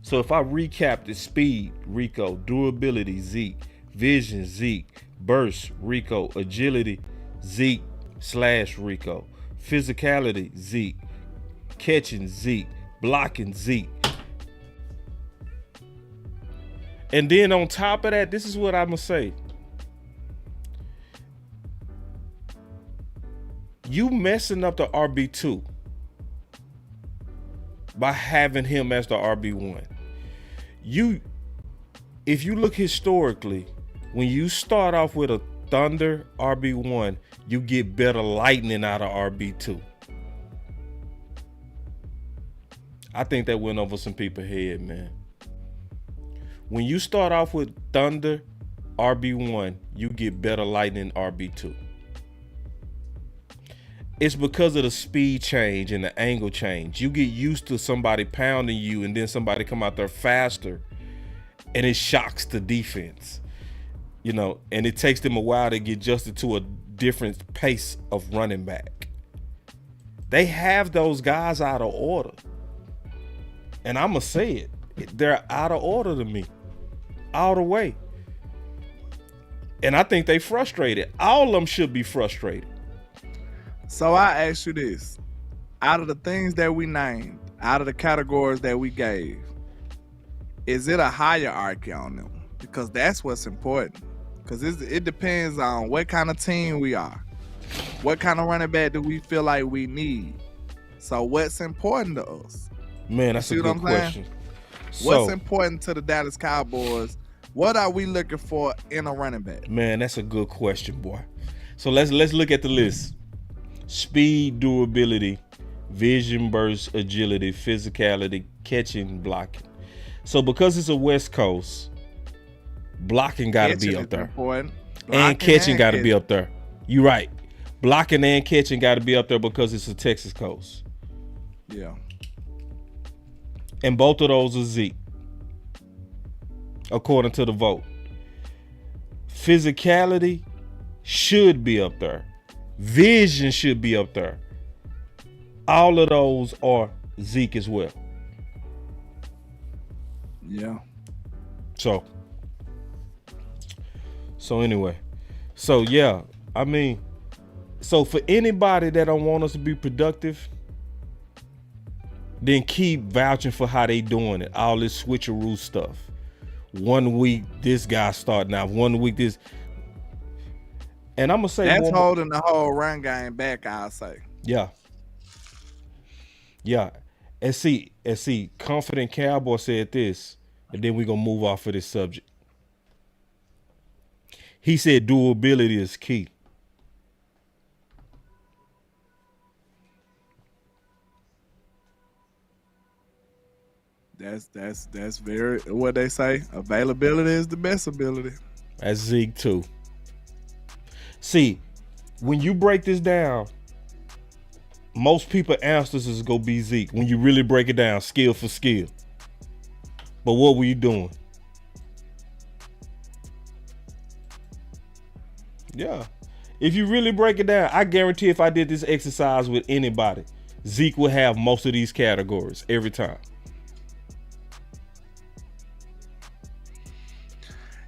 So if I recap the speed, Rico, durability, Zeke, vision, Zeke, burst, Rico, agility, Zeke / Rico, physicality, Zeke, catching, Zeke, blocking, Zeke. And then on top of that, this is what I'm going to say. You messing up the RB2 by having him as the RB1. If you look historically, when you start off with a Thunder RB1, you get better lightning out of RB2. I think that went over some people's head, man. When you start off with Thunder RB1, you get better lightning RB2. It's because of the speed change and the angle change. You get used to somebody pounding you and then somebody come out there faster and it shocks the defense, and it takes them a while to get adjusted to a different pace of running back. They have those guys out of order. And I'm going to say it. They're out of order to me. All the way. And I think they frustrated. All of them should be frustrated. So I ask you this. Out of the things that we named, out of the categories that we gave, is it a hierarchy on them? Because that's what's important. Because it depends on what kind of team we are. What kind of running back do we feel like we need? So what's important to us? Man, that's a good question. What's important to the Dallas Cowboys? What are we looking for in a running back? Man, that's a good question, boy. So let's look at the list. Speed, durability, vision, burst, agility, physicality, catching, blocking. So because it's a West Coast, blocking got to be up there. And catching got to be up there. You're right. Blocking and catching got to be up there because it's a Texas coast. Yeah. And both of those are Zeke, according to the vote. Physicality should be up there. Vision should be up there. All of those are Zeke as well. Yeah. So anyway. So yeah, I mean, so for anybody that don't want us to be productive, then keep vouching for how they doing it. All this switcheroo stuff. 1 week this guy starting out, 1 week this. And I'm gonna say that's holding the whole run game back, I'll say. Yeah. Yeah. And see, Confident Cowboy said this, and then we're gonna move off of this subject. He said durability is key. That's very what they say. Availability is the best ability. That's Zeke too. See, when you break this down, most people answers is gonna be Zeke. When you really break it down, skill for skill. But what were you doing? Yeah. If you really break it down, I guarantee if I did this exercise with anybody, Zeke would have most of these categories every time.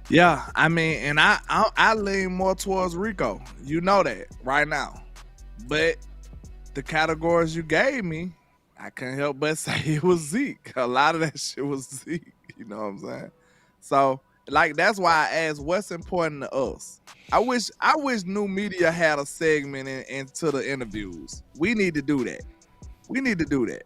Yeah, I mean, and I lean more towards Rico. You know that right now. But the categories you gave me, I couldn't help but say it was Zeke. A lot of that shit was Zeke. You know what I'm saying? So like that's why I asked what's important to us. I wish new media had a segment into the interviews. We need to do that. We need to do that.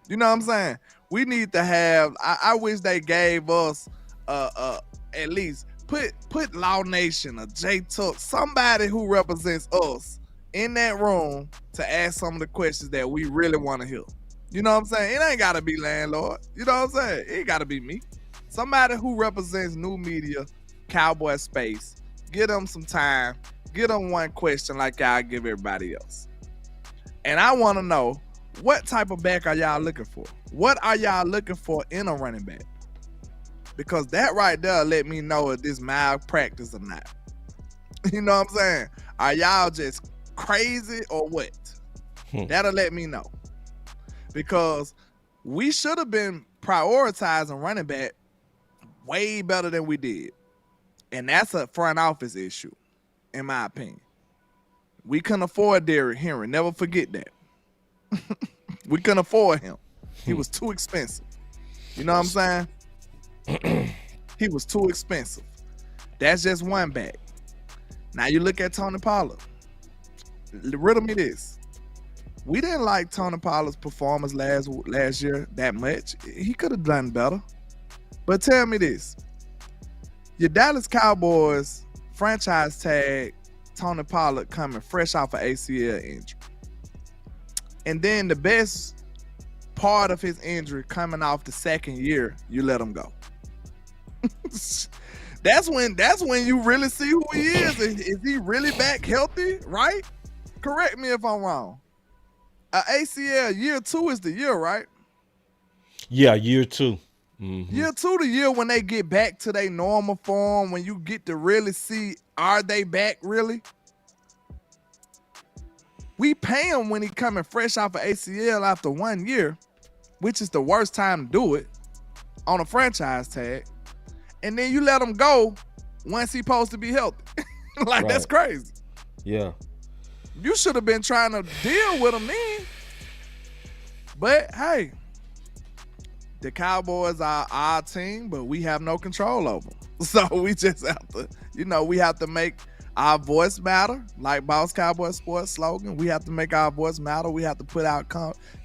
You know what I'm saying? We need to have. I wish they gave us at least put Law Nation or J Tuck, somebody who represents us in that room to ask some of the questions that we really want to hear. You know what I'm saying? It ain't gotta be Landlord. You know what I'm saying? It ain't gotta be me. Somebody who represents new media, Cowboy space. Give them some time. Give them one question like I give everybody else. And I want to know, what type of back are y'all looking for? What are y'all looking for in a running back? Because that right there let me know if this malpractice or not. You know what I'm saying? Are y'all just crazy or what? That'll let me know. Because we should have been prioritizing running back way better than we did. And that's a front office issue, in my opinion. We couldn't afford Derrick Henry. Never forget that. We couldn't afford him. He was too expensive. You know what I'm saying? He was too expensive. That's just one back. Now you look at Tony Pollard. Riddle me this. We didn't like Tony Pollard's performance last year that much. He could have done better. But tell me this. Your Dallas Cowboys franchise tag Tony Pollard coming fresh off an ACL injury. And then the best part of his injury coming off the second year, you let him go. That's when you really see who he is. Is he really back healthy, right? Correct me if I'm wrong. ACL year 2 is the year, right? Yeah, year 2. Mm-hmm. Year 2 the year when they get back to their normal form, when you get to really see, are they back really? We pay him when he coming fresh off of ACL after 1 year, which is the worst time to do it, on a franchise tag. And then you let him go once he's supposed to be healthy. Like, right. That's crazy. Yeah. You should have been trying to deal with him then. But, hey, the Cowboys are our team, but we have no control over them. So we just have to, we have to make our voice matter, like Boss Cowboy Sports slogan. We have to make our voice matter. We have to put out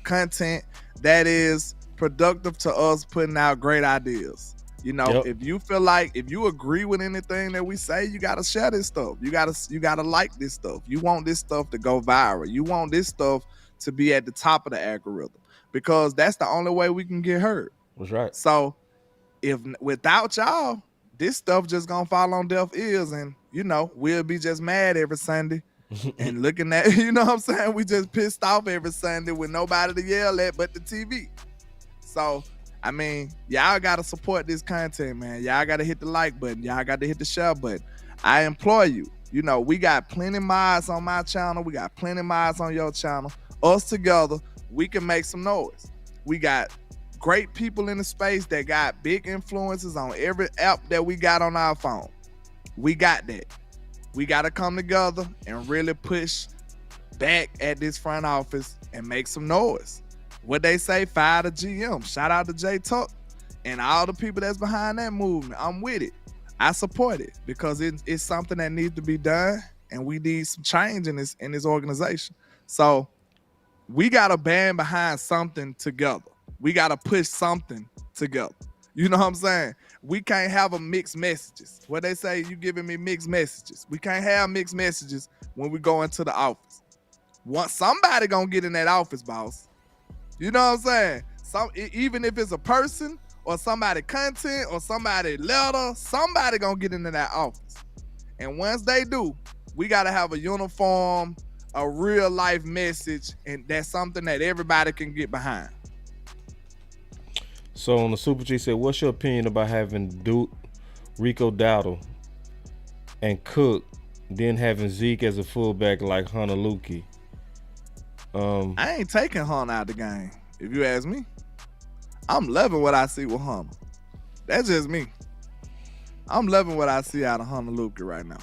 content that is productive to us, putting out great ideas. If you feel like, if you agree with anything that we say, you got to share this stuff. You got to like this stuff. You want this stuff to go viral. You want this stuff to be at the top of the algorithm, because that's the only way we can get heard. That's right. So if without y'all, this stuff just gonna fall on deaf ears, and we'll be just mad every Sunday and looking at, what I'm saying? We just pissed off every Sunday with nobody to yell at but the TV. So, I mean, y'all gotta support this content, man. Y'all gotta hit the like button. Y'all gotta hit the share button. I implore you. We got plenty mods on my channel. We got plenty mods on your channel. Us together, we can make some noise. We got great people in the space that got big influences on every app that we got on our phone. We got that. We got to come together and really push back at this front office and make some noise. What they say, fire the GM. Shout out to J Tuck and all the people that's behind that movement. I'm with it. I support it because it's something that needs to be done, and we need some change in this organization. So we got to band behind something together. We got to push something together. You know what I'm saying? We can't have a mixed messages. What they say, you giving me mixed messages. We can't have mixed messages when we go into the office. Somebody gonna get in that office, boss. You know what I'm saying? Even if it's a person or somebody content or somebody letter, somebody gonna get into that office. And once they do, we gotta have a uniform, a real life message, and that's something that everybody can get behind. So on the Super G said, what's your opinion about having Duke, Rico Dowdle, and Cook, then having Zeke as a fullback like Hunter Luki? I ain't taking Hunter out the game, if you ask me. I'm loving what I see with Hunter. That's just me. I'm loving what I see out of Hunter Luki right now.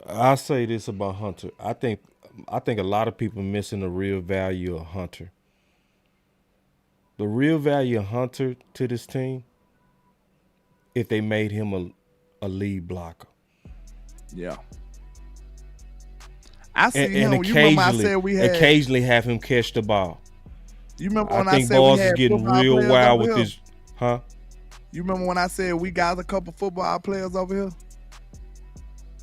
I'll say this about Hunter. I think a lot of people missing the real value of Hunter. the real value of Hunter to this team if they made him a lead blocker. Yeah. I see and him. You remember I said we had occasionally have him catch the ball. You remember when I think said Boss we had is getting football real players wild over with here? this, huh? You remember when I said we got a couple football players over here?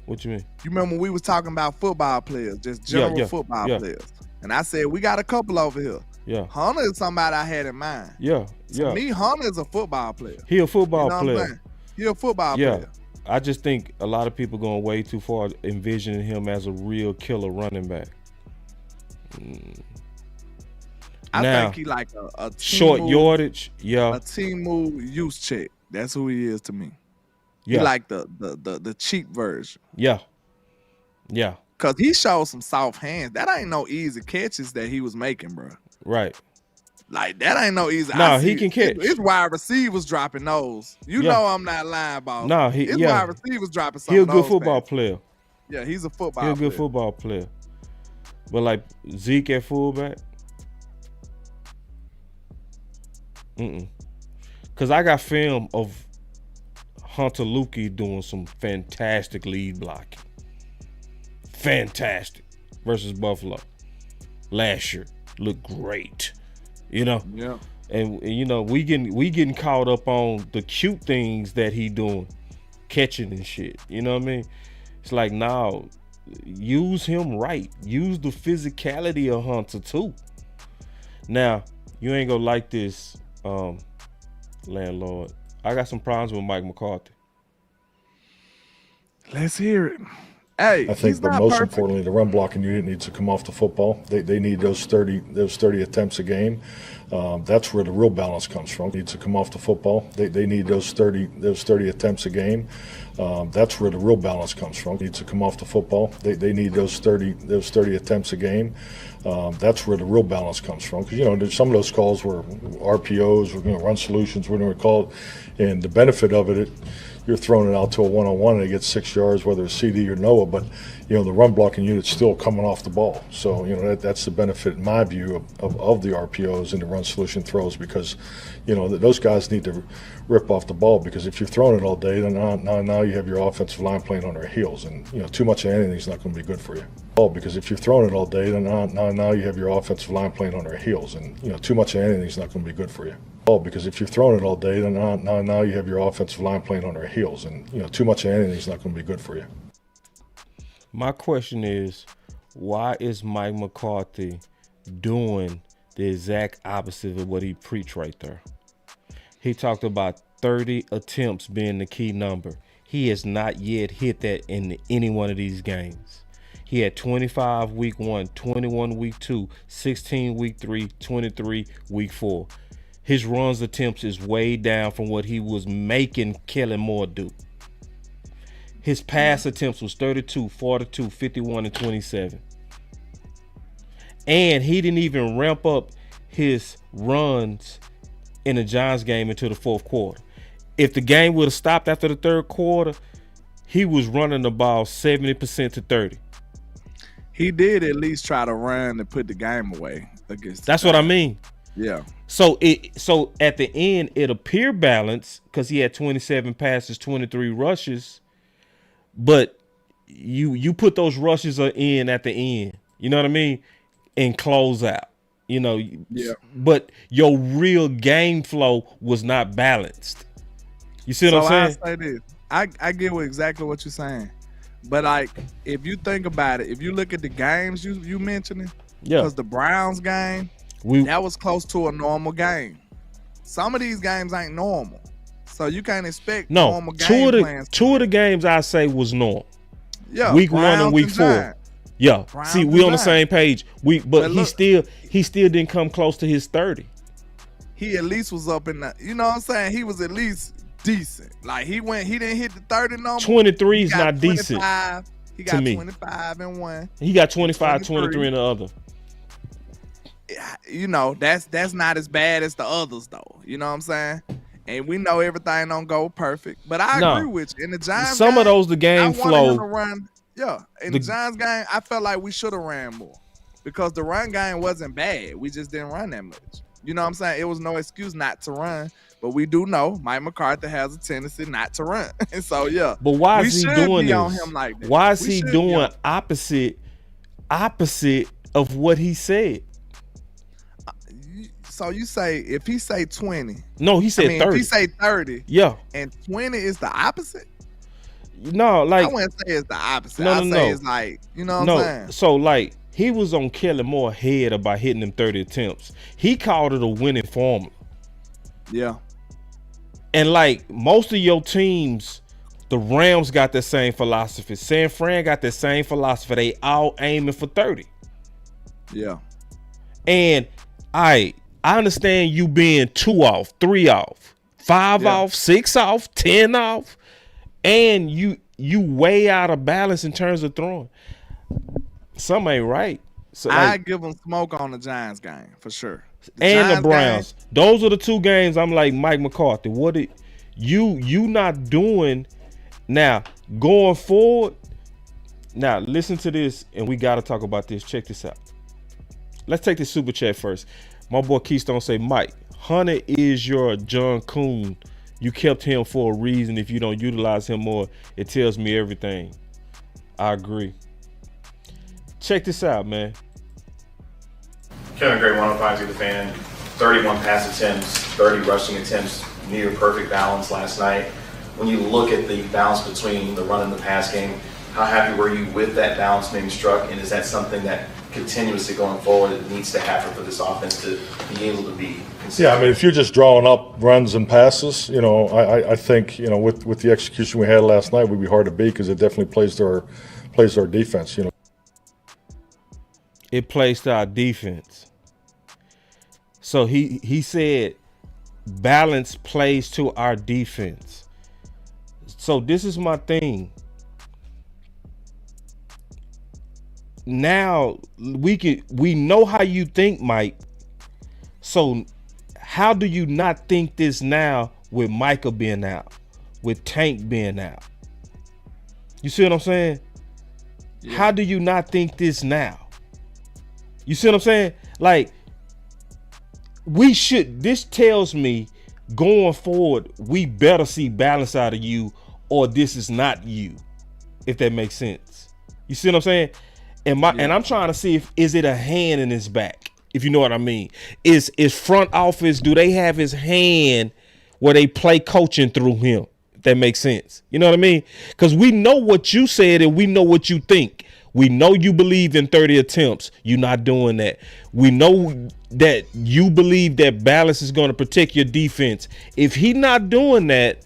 What you mean? You remember when we was talking about football players, just general football players? And I said we got a couple over here. Yeah. Hunter is somebody I had in mind. Yeah. To me, Hunter is a football player. He a football You know what I'm player. saying? He a football player. I just think a lot of people going way too far envisioning him as a real killer running back. I Now, think he like a team short move, yardage, a team move use check. That's who he is to me. He like the cheap version. Yeah. Cause he showed some soft hands. That ain't no easy catches that he was making, bro. Right. Like that ain't no easy. No, he can catch. His wide receivers dropping those. You know I'm not lying, boss. No, his wide receivers dropping some. He's a of good those football passes. player. Yeah, he's a football. He's a good football player. But like Zeke at fullback, Cause I got film of Hunter Lukey doing some fantastic lead blocking. Fantastic versus Buffalo last year. Looked great. You know? Yeah. And you know, we getting caught up on the cute things that he doing, catching and shit. You know what I mean? It's like, now use him right. Use the physicality of Hunter too. Now, you ain't gonna like this, landlord. I got some problems with Mike McCarthy. Let's hear it. Hey, I think, but most importantly, the run blocking unit needs to come off the football. They need those 30 attempts a game. That's where the real balance comes from. Needs to come off the football. They need those 30 attempts a game. That's where the real balance comes from. Needs to come off the football. They need those 30 attempts a game. That's where the real balance comes from. Because, you know, there's some of those calls were RPOs, run solutions, whatever we call it, and the benefit of it, you're throwing it out to a one-on-one and they get 6 yards, whether it's CD or Noah, but, you know, the run blocking unit's still coming off the ball. So, you know, that's the benefit, in my view, of the RPOs and the run solution throws, because, you know, those guys need to rip off the ball, because if you're throwing it all day, then now you have your offensive line playing on their heels, and, you know, too much of anything is not going to be good for you. Because if you're throwing it all day, then now you have your offensive line playing on their heels, and, you know, too much of anything is not going to be good for you. Because if you're throwing it all day, then now you have your offensive line playing on their heels, and, you know, too much of anything is not going to be good for you. My question is, why is Mike McCarthy doing the exact opposite of what he preached right there? He talked about 30 attempts being the key number. He has not yet hit that in any one of these games. He had 25 week 1, 21 week 2, 16 week 3, 23 week 4. His runs attempts is way down from what he was making Kellen Moore do. His pass attempts was 32, 42, 51, and 27. And he didn't even ramp up his runs in the Giants game until the fourth quarter. If the game would have stopped after the third quarter, he was running the ball 70% to 30. He did at least try to run and put the game away against. That's what I mean. Yeah. So at the end it appeared balanced because he had 27 passes, 23 rushes, but you put those rushes in at the end. You know what I mean? And close out. You know. Yeah. But your real game flow was not balanced. You see what I'm saying? I say this. I get exactly what you're saying. But like, if you think about it, if you look at the games you mentioning, because the Browns game, that was close to a normal game. Some of these games ain't normal, so you can't expect normal game plans. Two of the games I say was normal. Yeah, week Browns 1 and week 4. Giants. Yeah, Browns see, we on the Giants. same page. But look, he still didn't come close to his 30. He at least was up in the. You know what I'm saying? He was at least decent. Like he didn't hit the 30 number. 23 is not decent. He got to me. 25 in one. He got 25, 23 in the other. You know, that's not as bad as the others though. You know what I'm saying? And we know everything don't go perfect. But I agree with you. In the Giants some game, of those the game flow. In the Giants game, I felt like we should have ran more because the run game wasn't bad. We just didn't run that much. You know what I'm saying? It was no excuse not to run. But we do know Mike McCarthy has a tendency not to run. And so, yeah. But why is he doing this? On him like that. Why is he doing opposite of what he said? So you say, if he say 20. No, he said 30. If he say 30. Yeah. And 20 is the opposite? No, like. I wouldn't say it's the opposite. No, I'd say it's like, you know what I'm saying? So, like, he was on Kellen Moore head about hitting them 30 attempts. He called it a winning formula. Yeah. And like most of your teams, the Rams got the same philosophy. San Fran got the same philosophy. They all aiming for 30. Yeah. And I understand you being 2 off, 3 off, 5 off, 6 off, 10 off, and you way out of balance in terms of throwing. Something ain't right. So I give them smoke on the Giants game for sure. The Browns. Those are the 2 games I'm like Mike McCarthy. What you not doing now going forward? Now listen to this, and we got to talk about this. Check this out. Let's take this super chat first. My boy Keystone say, Mike, Hunter is your John Kuhn. You kept him for a reason. If you don't utilize him more, it tells me everything. I agree. Check this out, man. Kevin Gray, 105 the fan. 31 pass attempts, 30 rushing attempts, near perfect balance last night. When you look at the balance between the run and the pass game, how happy were you with that balance being struck? And is that something that continuously going forward it needs to happen for this offense to be able to be consistent? Yeah, I mean, if you're just drawing up runs and passes, you know, I think, you know, with the execution we had last night, we'd be hard to beat because it definitely plays to our defense, you know. It plays to our defense. So he said balance plays to our defense. So this is my thing. Now we know how you think, Mike. So how do you not think this now with Micah being out, with Tank being out? You see what I'm saying? Yeah. How do you not think this now? You see what I'm saying? Like, this tells me going forward, we better see balance out of you, or this is not you, if that makes sense. You see what I'm saying? And I'm trying to see is it a hand in his back, if you know what I mean. Is front office, do they have his hand where they play coaching through him, if that makes sense? You know what I mean? Because we know what you said and we know what you think. We know you believe in 30 attempts. You're not doing that. We know that you believe that balance is going to protect your defense. If he's not doing that,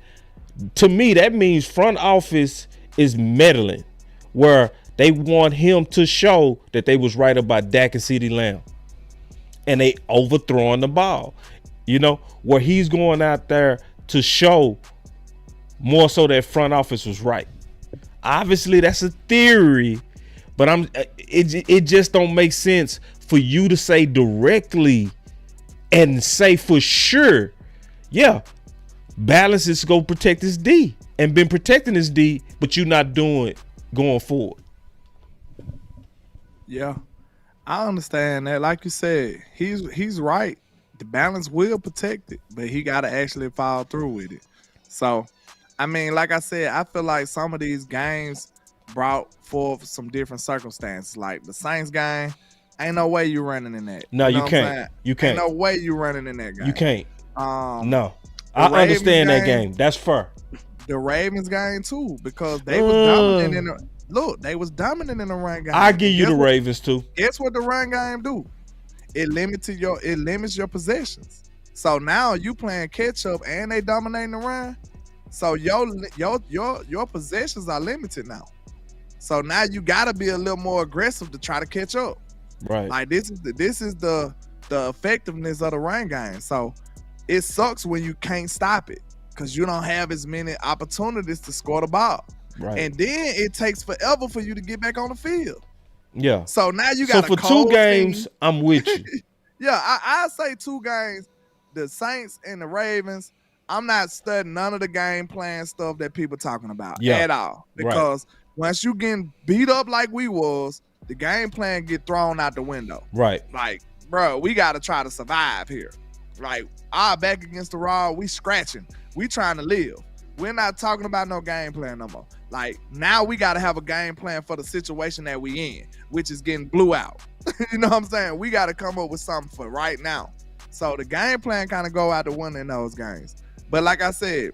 to me, that means front office is meddling, where they want him to show that they was right about Dak and CeeDee Lamb. And they overthrowing the ball. You know, where he's going out there to show more so that front office was right. Obviously, that's a theory. But it just don't make sense for you to say directly and say for sure, yeah, balance is going to protect his D and been protecting his D, but you're not doing it going forward. Yeah, I understand that. Like you said, he's right. The balance will protect it, but he got to actually follow through with it. So, I mean, like I said, I feel like some of these games brought forth some different circumstances. Like the Saints game, ain't no way you running in that. No, you can't. You can't. Ain't no way you running in that game. You can't. No, I understand that game. That's fair. The Ravens game too, because they was dominant in the they was dominant in the run game. I give you the Ravens too. Guess what the run game do? It limits your possessions. So now you playing catch up and they dominating the run. So your possessions are limited now. So now you gotta be a little more aggressive to try to catch up. Right. Like this is the effectiveness of the run game. So it sucks when you can't stop it because you don't have as many opportunities to score the ball. Right. And then it takes forever for you to get back on the field. Yeah. So now you got for 2 games, I'm with you. Yeah, I say 2 games, the Saints and the Ravens. I'm not studying none of the game plan stuff that people talking about at all. Because once you getting beat up like we was, the game plan get thrown out the window. Right. Like, bro, we got to try to survive here. Like, our back against the wall, we scratching. We trying to live. We're not talking about no game plan no more. Like, now we got to have a game plan for the situation that we in, which is getting blew out. You know what I'm saying? We got to come up with something for right now. So the game plan kind of go out the window in those games. But like I said,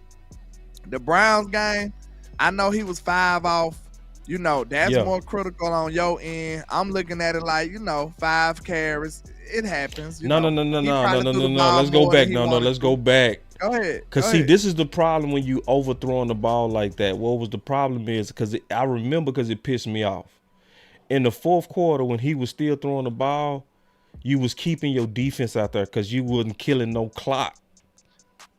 the Browns game, I know he was 5 off. You know, that's more critical on your end. I'm looking at it like, 5 carries. It happens. No. Let's go back. Let's go back. Go ahead. Because see, this is the problem when you overthrowing the ball like that. What was the problem is, because I remember, because it pissed me off. In the fourth quarter, when he was still throwing the ball, you was keeping your defense out there because you wasn't killing no clock.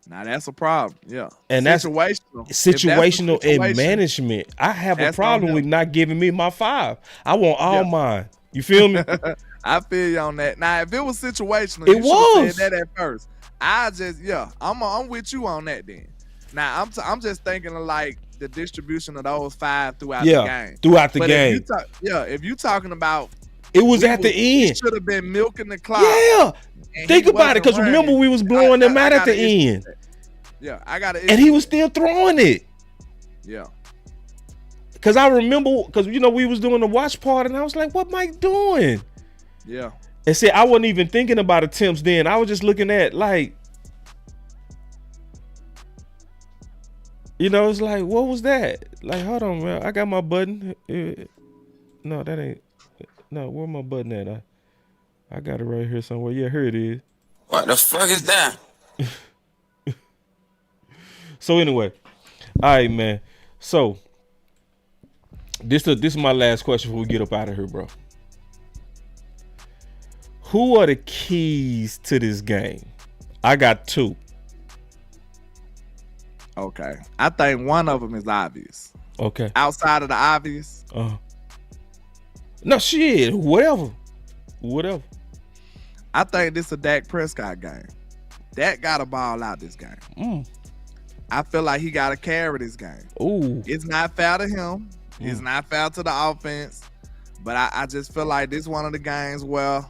Now that's a problem, yeah. And situational and management. I have a problem with not giving me my 5. I want all mine. You feel me? I feel you on that. Now, if it was situational, it you was said that at first. I'm with you on that then. Now I'm just thinking of like the distribution of those 5 throughout the game. Throughout the game. If you talking about it was at the end. Should have been milking the clock. Yeah. Think about it, because remember we was blowing them out at the end. Yeah, I got it. And he was still throwing it. Yeah. Because I remember, because we was doing the watch part, and I was like, what Mike doing? Yeah. And see, I wasn't even thinking about attempts then. I was just looking at like, it's like, what was that? Like, hold on, man. I got my button. No, that ain't. No, where my button at? I got it right here somewhere. Yeah, here it is. What the fuck is that? So anyway, all right, man. So this is my last question before we get up out of here, bro. Who are the keys to this game? I got 2. Okay. I think one of them is obvious. Okay. Outside of the obvious. No, shit. Whatever. I think this is a Dak Prescott game. Dak got to ball out this game. I feel like he got to carry this game. Ooh. It's not fair to him. It's not fair to the offense. But I just feel like this is one of the games where,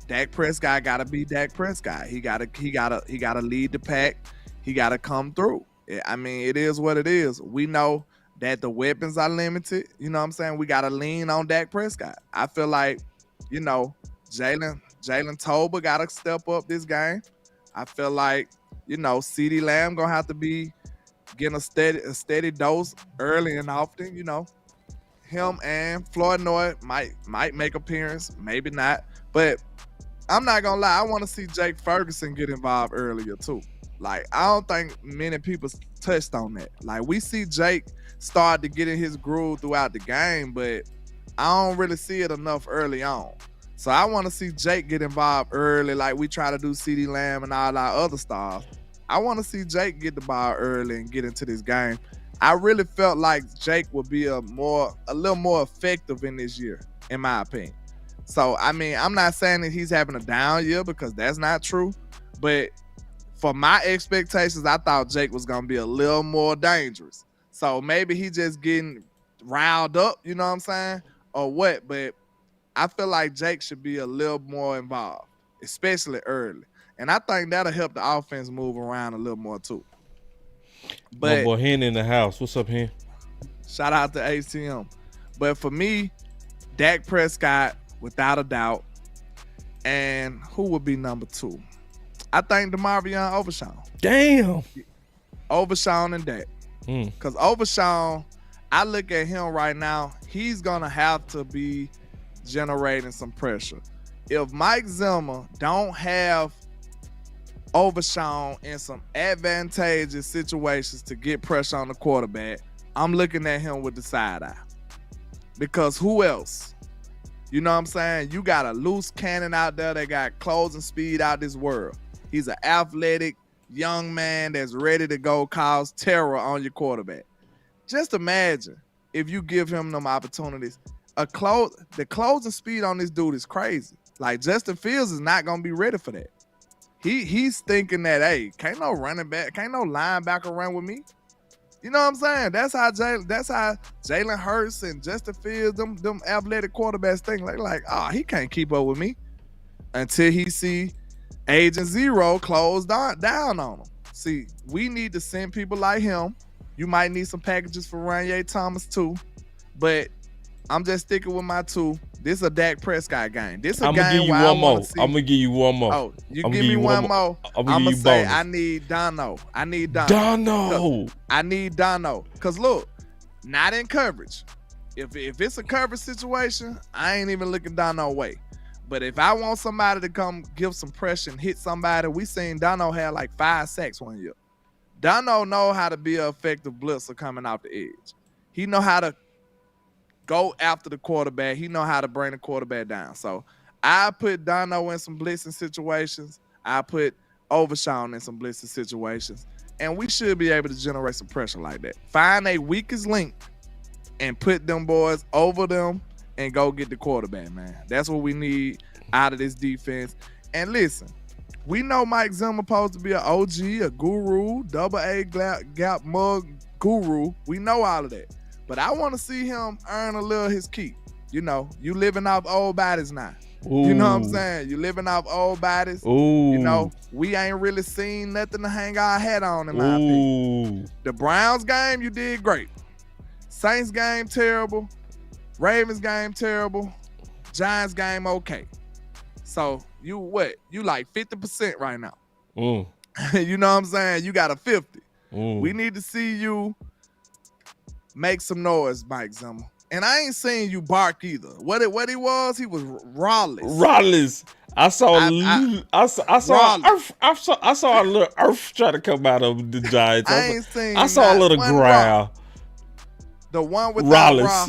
Dak Prescott got to be Dak Prescott. He got to lead the pack. He got to come through. I mean, it is what it is. We know that the weapons are limited. You know what I'm saying? We got to lean on Dak Prescott. I feel like, Jalen Tolbert got to step up this game. I feel like, CeeDee Lamb gonna have to be getting a steady dose early and often. Him and Floyd Noy might make appearance, maybe not. But I'm not gonna lie, I want to see Jake Ferguson get involved earlier too. Like, I don't think many people touched on that. Like, we see Jake start to get in his groove throughout the game, but I don't really see it enough early on. So I want to see Jake get involved early, like we try to do CeeDee Lamb and all our other stars. I want to see Jake get the ball early and get into this game. I really felt like Jake would be a little more effective in this year, in my opinion. So, I mean, I'm not saying that he's having a down year, because that's not true. But for my expectations, I thought Jake was going to be a little more dangerous. So maybe he just getting riled up, you know what I'm saying? Or what? But I feel like Jake should be a little more involved, especially early. And I think that'll help the offense move around a little more too. But my boy Hen in the house. What's up, Hen? Shout out to ATM. But for me, Dak Prescott, without a doubt. And who would be number 2? I think DeMarvion Overshawn. Damn. Overshawn and Dak. Because Overshawn, I look at him right now, he's going to have to be generating some pressure. If Mike Zimmer don't have Overshawn in some advantageous situations to get pressure on the quarterback, I'm looking at him with the side eye. Because who else? You know what I'm saying? You got a loose cannon out there that got closing speed out this world. He's an athletic young man that's ready to go cause terror on your quarterback. Just imagine if you give him them opportunities. The closing speed on this dude is crazy. Like, Justin Fields is not going to be ready for that. He's thinking that, hey, can't no running back, can't no linebacker run with me. You know what I'm saying? That's how Jalen Hurts and Justin Fields, them athletic quarterbacks think. Like, he can't keep up with me until he see Agent Zero closed down on him. See, we need to send people like him. You might need some packages for Ranye Thomas too, but I'm just sticking with my 2. This is a Dak Prescott game. This is a game where I want to see. I'm gonna give you one more. Oh, you give me one more. I'm gonna say I need Dono. I need Dono. I need Dono. Cause look, not in coverage. If it's a coverage situation, I ain't even looking Dono way. But if I want somebody to come give some pressure and hit somebody, we seen Dono had like 5 sacks one year. Dono know how to be an effective blitzer coming off the edge. He know how to go after the quarterback. He know how to bring the quarterback down. So I put Dono in some blitzing situations. I put Overshawn in some blitzing situations. And we should be able to generate some pressure like that. Find a weakest link and put them boys over them and go get the quarterback, man. That's what we need out of this defense. And listen, we know Mike Zimmer supposed to be an OG, a guru, double A gap mug guru. We know all of that. But I want to see him earn a little his keep. You know, you living off old bodies now. Ooh. You know what I'm saying? You living off old bodies. Ooh. You know, we ain't really seen nothing to hang our hat on in my opinion. The Browns game, you did great. Saints game, terrible. Ravens game, terrible. Giants game, okay. So you what? You like 50% right now. You know what I'm saying? You got a 50. We need to see you make some noise, Mike Zimmer. And I ain't seen you bark either. What he was rawless. I saw a little earth try to come out of the Giants. I saw a little growl. The one without Raw,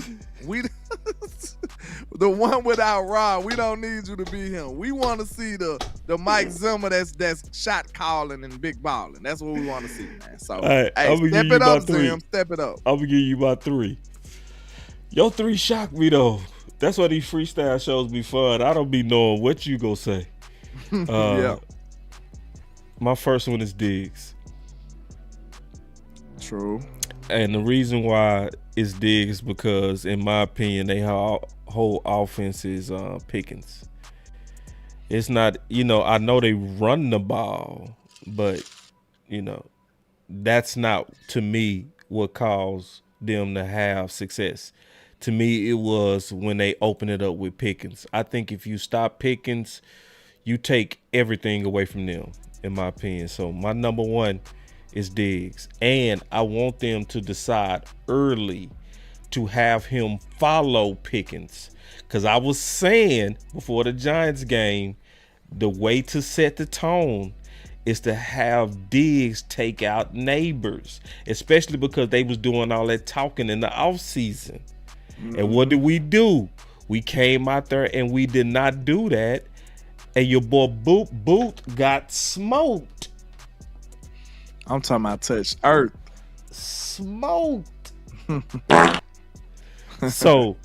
the one without Raw, we don't need you to be him. We want to see the Mike Zimmer that's shot calling and big balling. That's what we want to see, man. So hey, step it up, Zim. Step it up. I'm gonna give you my 3. Your 3 shocked me though. That's why these freestyle shows be fun. I don't be knowing what you gonna say. Yeah. My first one is Diggs. True. And the reason why it's Diggs because, in my opinion, they whole offense is Pickens. It's not, I know they run the ball, but, that's not, to me, what caused them to have success. To me, it was when they opened it up with Pickens. I think if you stop Pickens, you take everything away from them, in my opinion. So my number 1 is Diggs. And I want them to decide early to have him follow Pickens. Because I was saying before the Giants game, the way to set the tone is to have Diggs take out Neighbors, especially because they was doing all that talking in the offseason. And what did we do? We came out there and we did not do that. And your boy Booth got smoked. I'm talking about touch earth. Smoked. So,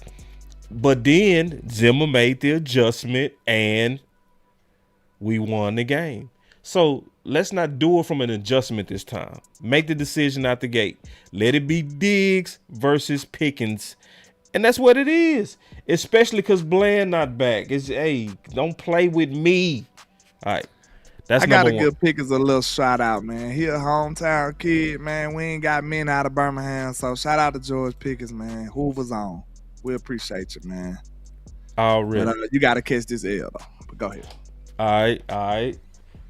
but then Zimmer made the adjustment and we won the game. So let's not do it from an adjustment this time. Make the decision out the gate. Let it be Diggs versus Pickens. And that's what it is. Especially because Bland not back. Hey, don't play with me. All right. That's I gotta number 1. give Pickens a little shout out, man. He a hometown kid, man. We ain't got men out of Birmingham, so shout out to George Pickens, man. Hoover's on. We appreciate you, man. Already. But you gotta catch this L though. But go ahead. All right.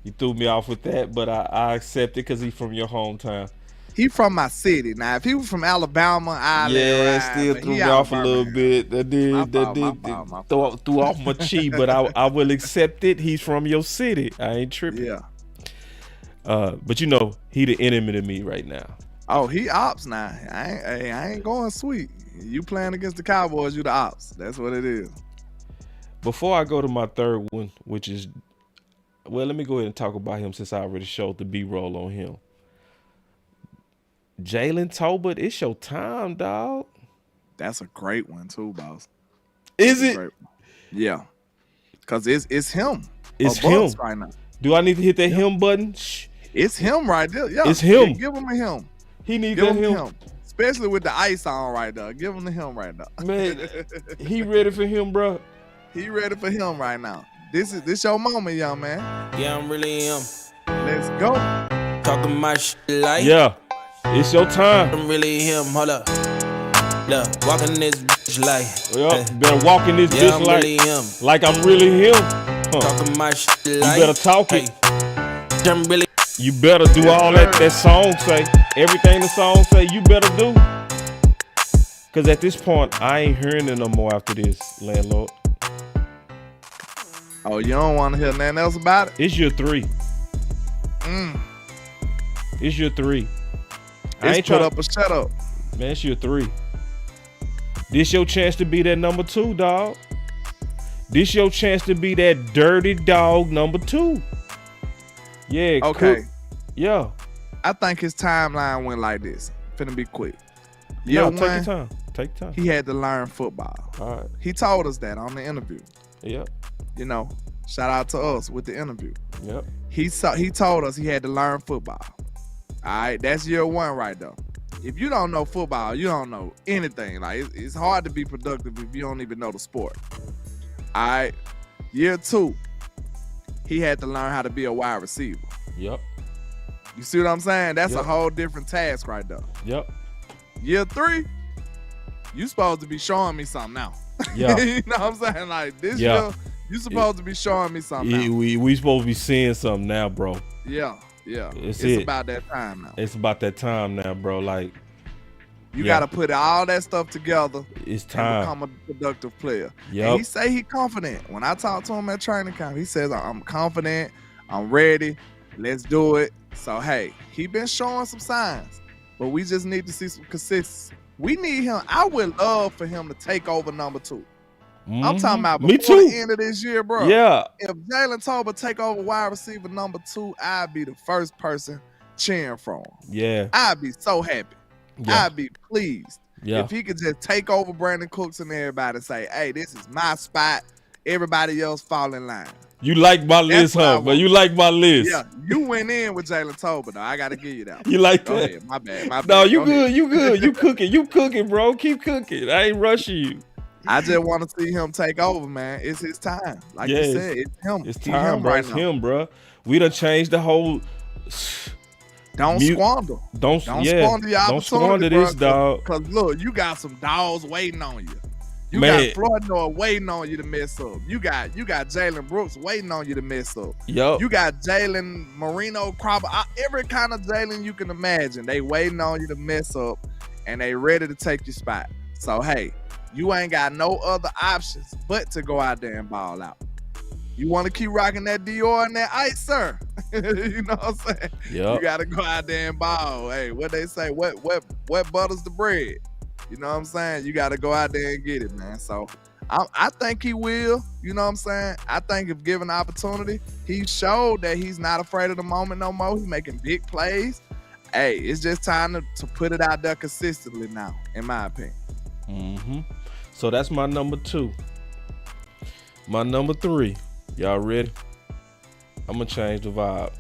You threw me off with that, but I accept it because he's from your hometown. He from my city. Now, if he was from Alabama, still threw me off a little bit. That did threw off my chi, but I will accept it. He's from your city. I ain't tripping. Yeah. But he the enemy to me right now. Oh, he ops now. I ain't going sweet. You playing against the Cowboys, you the ops. That's what it is. Before I go to my 3rd one, which is, let me go ahead and talk about him since I already showed the B-roll on him. Jalen Tolbert, it's your time, dog. That's a great one too, boss. Is it? Yeah. Because it's him. It's him right now. Do I need to hit that him button? Shh. It's him right there. Yeah. It's him. Give him a him. He needs that him. Especially with the ice on right there. Give him the him right now. Man, he ready for him, bro. He ready for him right now. This your moment, young man. Yeah, I'm really him. Let's go. Talking my shit like. Yeah, it's your time. I'm really him. Hold up. Look, walking this bitch like. Better walk in this Yeah, bitch I'm like, really him. like I'm really him. Huh. Talking my shit like. You better talk it. I'm really. You better do all that song say. Everything the song say, you better do. Cause at this point, I ain't hearing it no more after this, landlord. Oh, you don't want to hear nothing else about it? It's your 3. It's your 3. I ain't put up or shut up. Man, it's your 3. This your chance to be that number 2, dog. This your chance to be that dirty dog number 2. Yeah. Okay. Cook. Yeah. I think his timeline went like this. Finna be quick. Yeah, take your time. Take your time. He had to learn football. All right. He told us that on the interview. Yep. You know, shout out to us with the interview. Yep. He told us he had to learn football. All right, that's year 1 right there. If you don't know football, you don't know anything. Like it's hard to be productive if you don't even know the sport. All right, year 2, he had to learn how to be a wide receiver. Yep. You see what I'm saying? That's Yep. a whole different task right there. Yep. Year 3, you supposed to be showing me something now. Yeah. You know what I'm saying? Like this year, you supposed to be showing me something now. We supposed to be seeing something now, bro. Yeah. It's about that time now. It's about that time now, bro. Like you got to put all that stuff together. It's time. And become a productive player. Yep. And he say he confident. When I talk to him at training camp, he says, I'm confident. I'm ready. Let's do it. So, hey, he been showing some signs, but we just need to see some consistency. We need him. I would love for him to take over number 2. I'm talking about before the end of this year, bro. Yeah. If Jalen Tolbert take over wide receiver number 2, I'd be the first person cheering for him. Yeah. I'd be so happy. Yeah. I'd be pleased. Yeah. If he could just take over Brandon Cooks and everybody and say, hey, this is my spot. Everybody else fall in line. You like my list, huh? But you like my list. Yeah, you went in with Jalen Tolbert, though. I got to give you that. You like Go that? ahead. My bad. No, you good. You good. You cooking. You cooking, bro. Keep cooking. I ain't rushing you. I just want to see him take over, man. It's his time. Like you said, it's him. It's time, bro. Right it's now. him, bro. We done changed the whole. Don't squander. Don't squander your opportunity. Don't squander this, dog. Because look, you got some dogs waiting on you. You Man. got Floyd Noah waiting on you to mess up. You got Jalen Brooks waiting on you to mess up. Yup. You got Jalen Marino Cropper, every kind of Jalen you can imagine. They waiting on you to mess up, and they ready to take your spot. So hey, you ain't got no other options but to go out there and ball out. You want to keep rocking that Dior and that ice, sir? You know what I'm saying? Yep. You got to go out there and ball. Hey, what they say? What butters the bread? You know what I'm saying? You got to go out there and get it, man. So I think he will. You know what I'm saying? I think if given the opportunity, he showed that he's not afraid of the moment no more. He's making big plays. Hey, it's just time to put it out there consistently now, in my opinion. Mm-hmm. So that's my number 2. My number 3. Y'all ready? I'm going to change the vibe.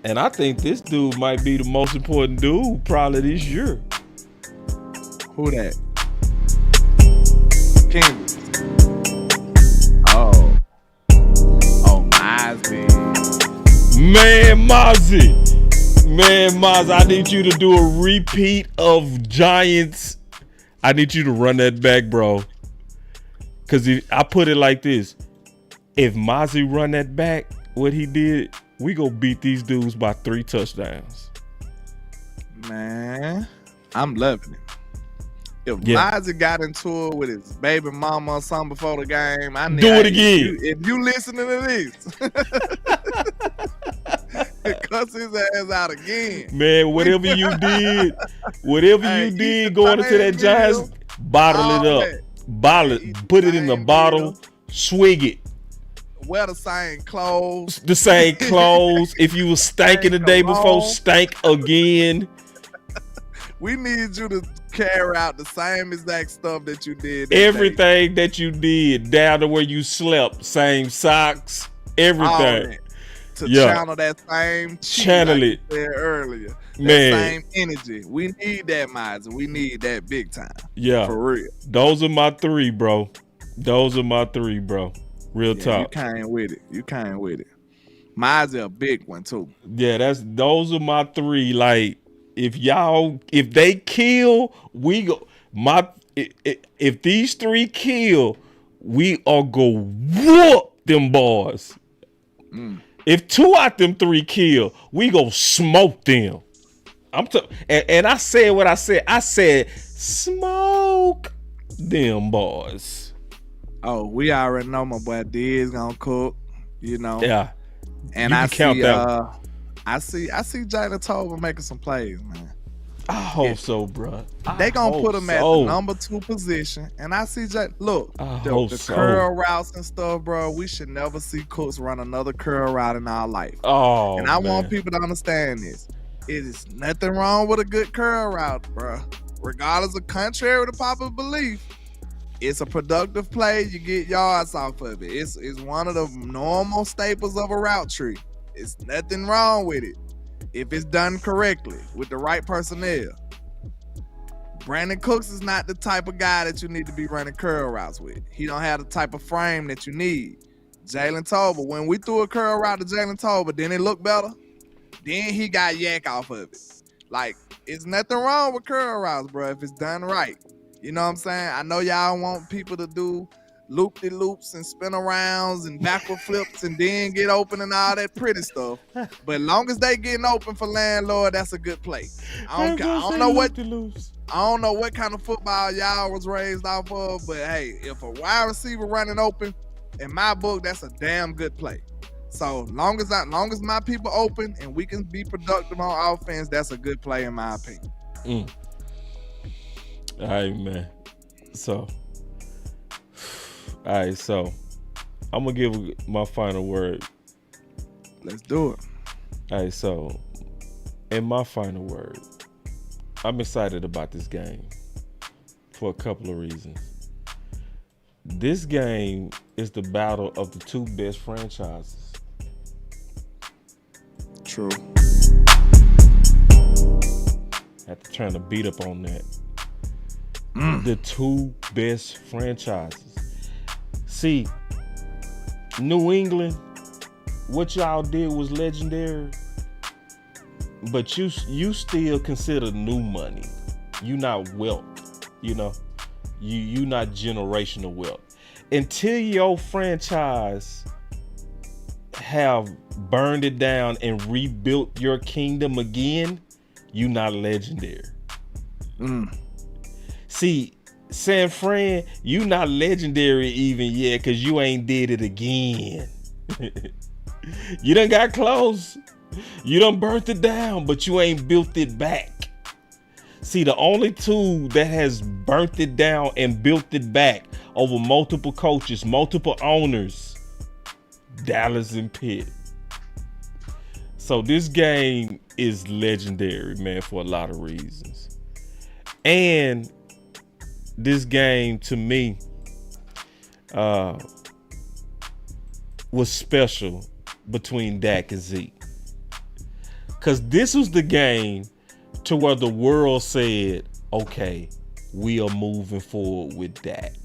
And I think this dude might be the most important dude probably this year. Who that? Kansas. Oh, Mozzie. Man, Mozzie, I need you to do a repeat of Giants. I need you to run that back, bro. Because I put it like this. If Mozzie run that back, what he did, we go beat these dudes by 3 touchdowns. Man, I'm loving it. If Mozzie got into it with his baby mama or something before the game, I need do it again. If you listening to this, cuss his ass out again. Man, whatever you did going into that Giants, bottle it up. Bottle it, put it in the bottle, swig it. Wear the same clothes. The same clothes. If you was stanking the day before, stank again. We need you to carry out the same exact stuff that you did. Everything that you did, down to where you slept, same socks, everything. to channel that same channel like it you said earlier. Man. That same energy. We need that, Miles. We need that big time. Yeah. For real. Those are my three, bro. Real talk. You came with it. Mine's a big one too. Yeah, those are my three. Like, if they kill, we go. If these three kill, we are go whoop them boys. If two out them three kill, we go smoke them. And I said what I said. I said smoke them boys. Oh, we already know my boy D is gonna cook. You know. Yeah. And I see Jalen Tolbert making some plays, man. I hope so, bro. They gonna put him at the number 2 position, and I see the curl routes and stuff, bro. We should never see Cooks run another curl route in our life. Oh, and I want people to understand this. It is nothing wrong with a good curl route, bro. Regardless of contrary to popular belief, it's a productive play. You get yards off of it. It's one of the normal staples of a route tree. It's nothing wrong with it if it's done correctly with the right personnel. Brandon Cooks is not the type of guy that you need to be running curl routes with. He don't have the type of frame that you need. Jalen Tolbert, when we threw a curl route to Jalen Tolbert, then it looked better. Then he got yak off of it. Like, it's nothing wrong with curl routes, bro, if it's done right. You know what I'm saying? I know y'all want people to do loop-de-loops and spin arounds and backward flips and then get open and all that pretty stuff. But long as they getting open for Landlord, that's a good play. I don't know what kind of football y'all was raised off of, but hey, if a wide receiver running open, in my book, that's a damn good play. So long as my people open and we can be productive on offense, that's a good play in my opinion. All right, man. So I'm gonna give my final word. Let's do it. All right, so in my final word, I'm excited about this game for a couple of reasons. This game is the battle of the two best franchises. True. Had to turn the beat up on that. The two best franchises. See, New England, what y'all did was legendary, but you still consider new money. You not wealth, you know. You not generational wealth. Until your franchise have burned it down and rebuilt your kingdom again, you not legendary. See, San Fran, you not legendary even yet because you ain't did it again. You done got close. You done burnt it down, but you ain't built it back. See, the only two that has burnt it down and built it back over multiple coaches, multiple owners, Dallas and Pitt. So this game is legendary, man, for a lot of reasons. And this game, to me, was special between Dak and Zeke. Because this was the game to where the world said, okay, we are moving forward with Dak.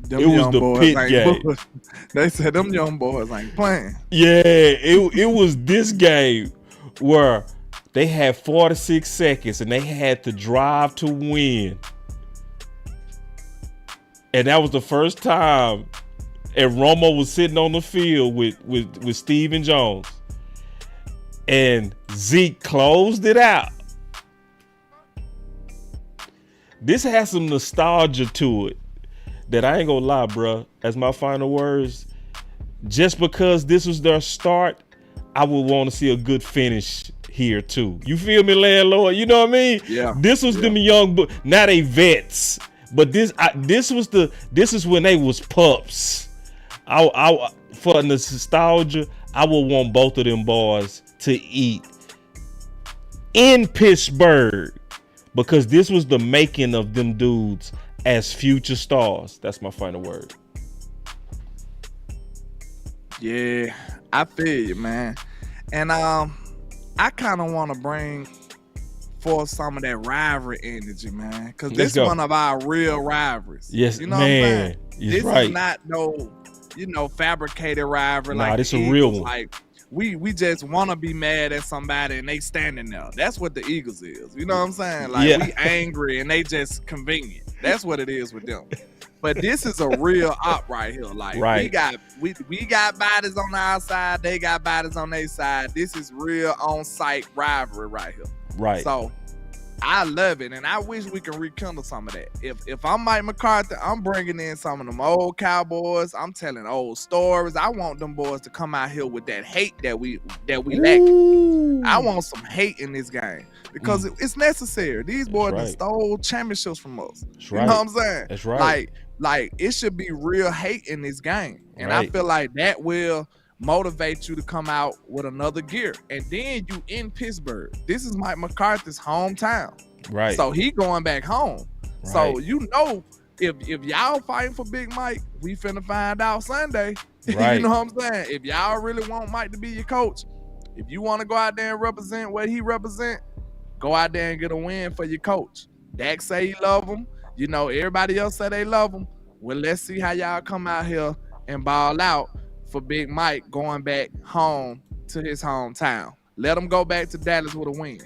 It was the Pitt game. They said them young boys ain't playing. Yeah, it was this game where they had 46 seconds and they had to drive to win. And that was the first time. And Romo was sitting on the field with Stephen Jones. And Zeke closed it out. This has some nostalgia to it that I ain't gonna lie, bro. As my final words, just because this was their start, I would want to see a good finish here too. You feel me, Landlord? You know what I mean? Yeah. This was them young, now they vets. But this is when they was pups. I for the nostalgia, I would want both of them boys to eat in Pittsburgh because this was the making of them dudes as future stars. That's my final word. Yeah, I feel you, man. And I kind of want to bring forth some of that rivalry energy, man, because this is one of our real rivalries. Yes, you know man. what I'm saying? This is not no, fabricated rivalry. Nah, like this a real one. Like we just want to be mad at somebody and they standing there. That's what the Eagles is. You know what I'm saying? Like we angry and they just convenient. That's what it is with them. But this is a real op right here. Like we got bodies on our side, they got bodies on their side. This is real on-site rivalry right here. Right. So I love it, and I wish we can rekindle some of that. If I'm Mike McCarthy, I'm bringing in some of them old Cowboys. I'm telling old stories. I want them boys to come out here with that hate that we lack. I want some hate in this game because it's necessary. These boys done stole championships from us. You know what I'm saying? That's right. Like it should be real hate in this game, and I feel like that will motivate you to come out with another gear. And then you in Pittsburgh. This is Mike McCarthy's hometown. Right. So he going back home. Right. So you know, if y'all fighting for Big Mike, we finna find out Sunday. Right. You know what I'm saying? If y'all really want Mike to be your coach, if you want to go out there and represent what he represent, go out there and get a win for your coach. Dak say he love him. You know, everybody else say they love him. Well, let's see how y'all come out here and ball out for Big Mike going back home to his hometown. Let him go back to Dallas with a win.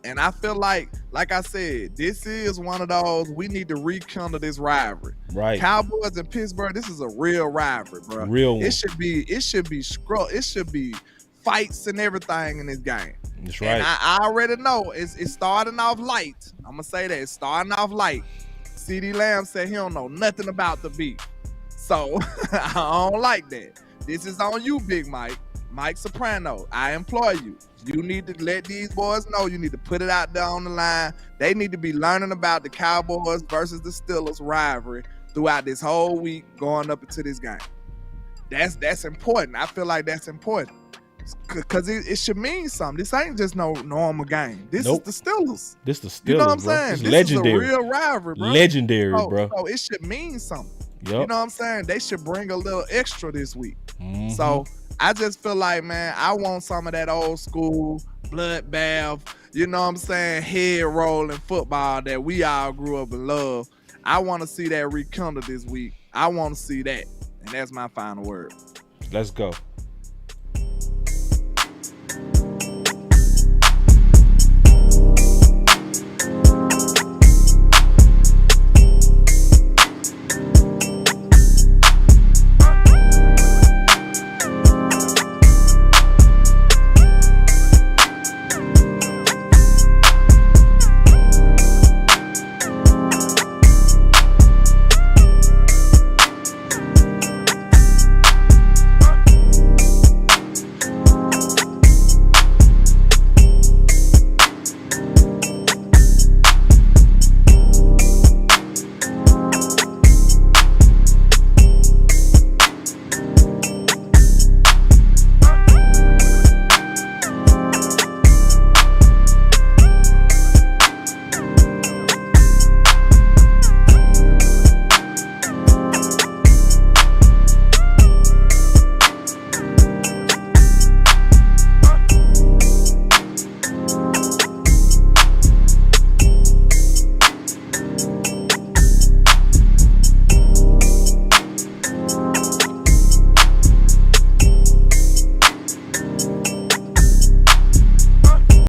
And I feel like I said, this is one of those, we need to rekindle this rivalry. Right. Cowboys and Pittsburgh, this is a real rivalry, bro. Real one. It should be scroll. It should be fights and everything in this game. That's right. And I already know it's starting off light. I'm gonna say that it's starting off light. CeeDee Lamb said he don't know nothing about the beef. So I don't like that. This is on you, Big Mike. Mike Soprano, I employ you. You need to let these boys know. You need to put it out there on the line. They need to be learning about the Cowboys versus the Steelers rivalry throughout this whole week going up into this game. That's important. I feel like that's important. Because it should mean something. This ain't just no normal game. This is the Steelers. This the Steelers, you know what I'm bro. saying? It's this legendary. is a real rivalry, bro. Legendary, bro. So it should mean something. Yep. You know what I'm saying? They should bring a little extra this week. So I just feel like, man, I want some of that old school bloodbath, you know what I'm saying, head rolling football that we all grew up and love. I want to see that rekindled this week. I want to see that. And that's my final word. Let's go.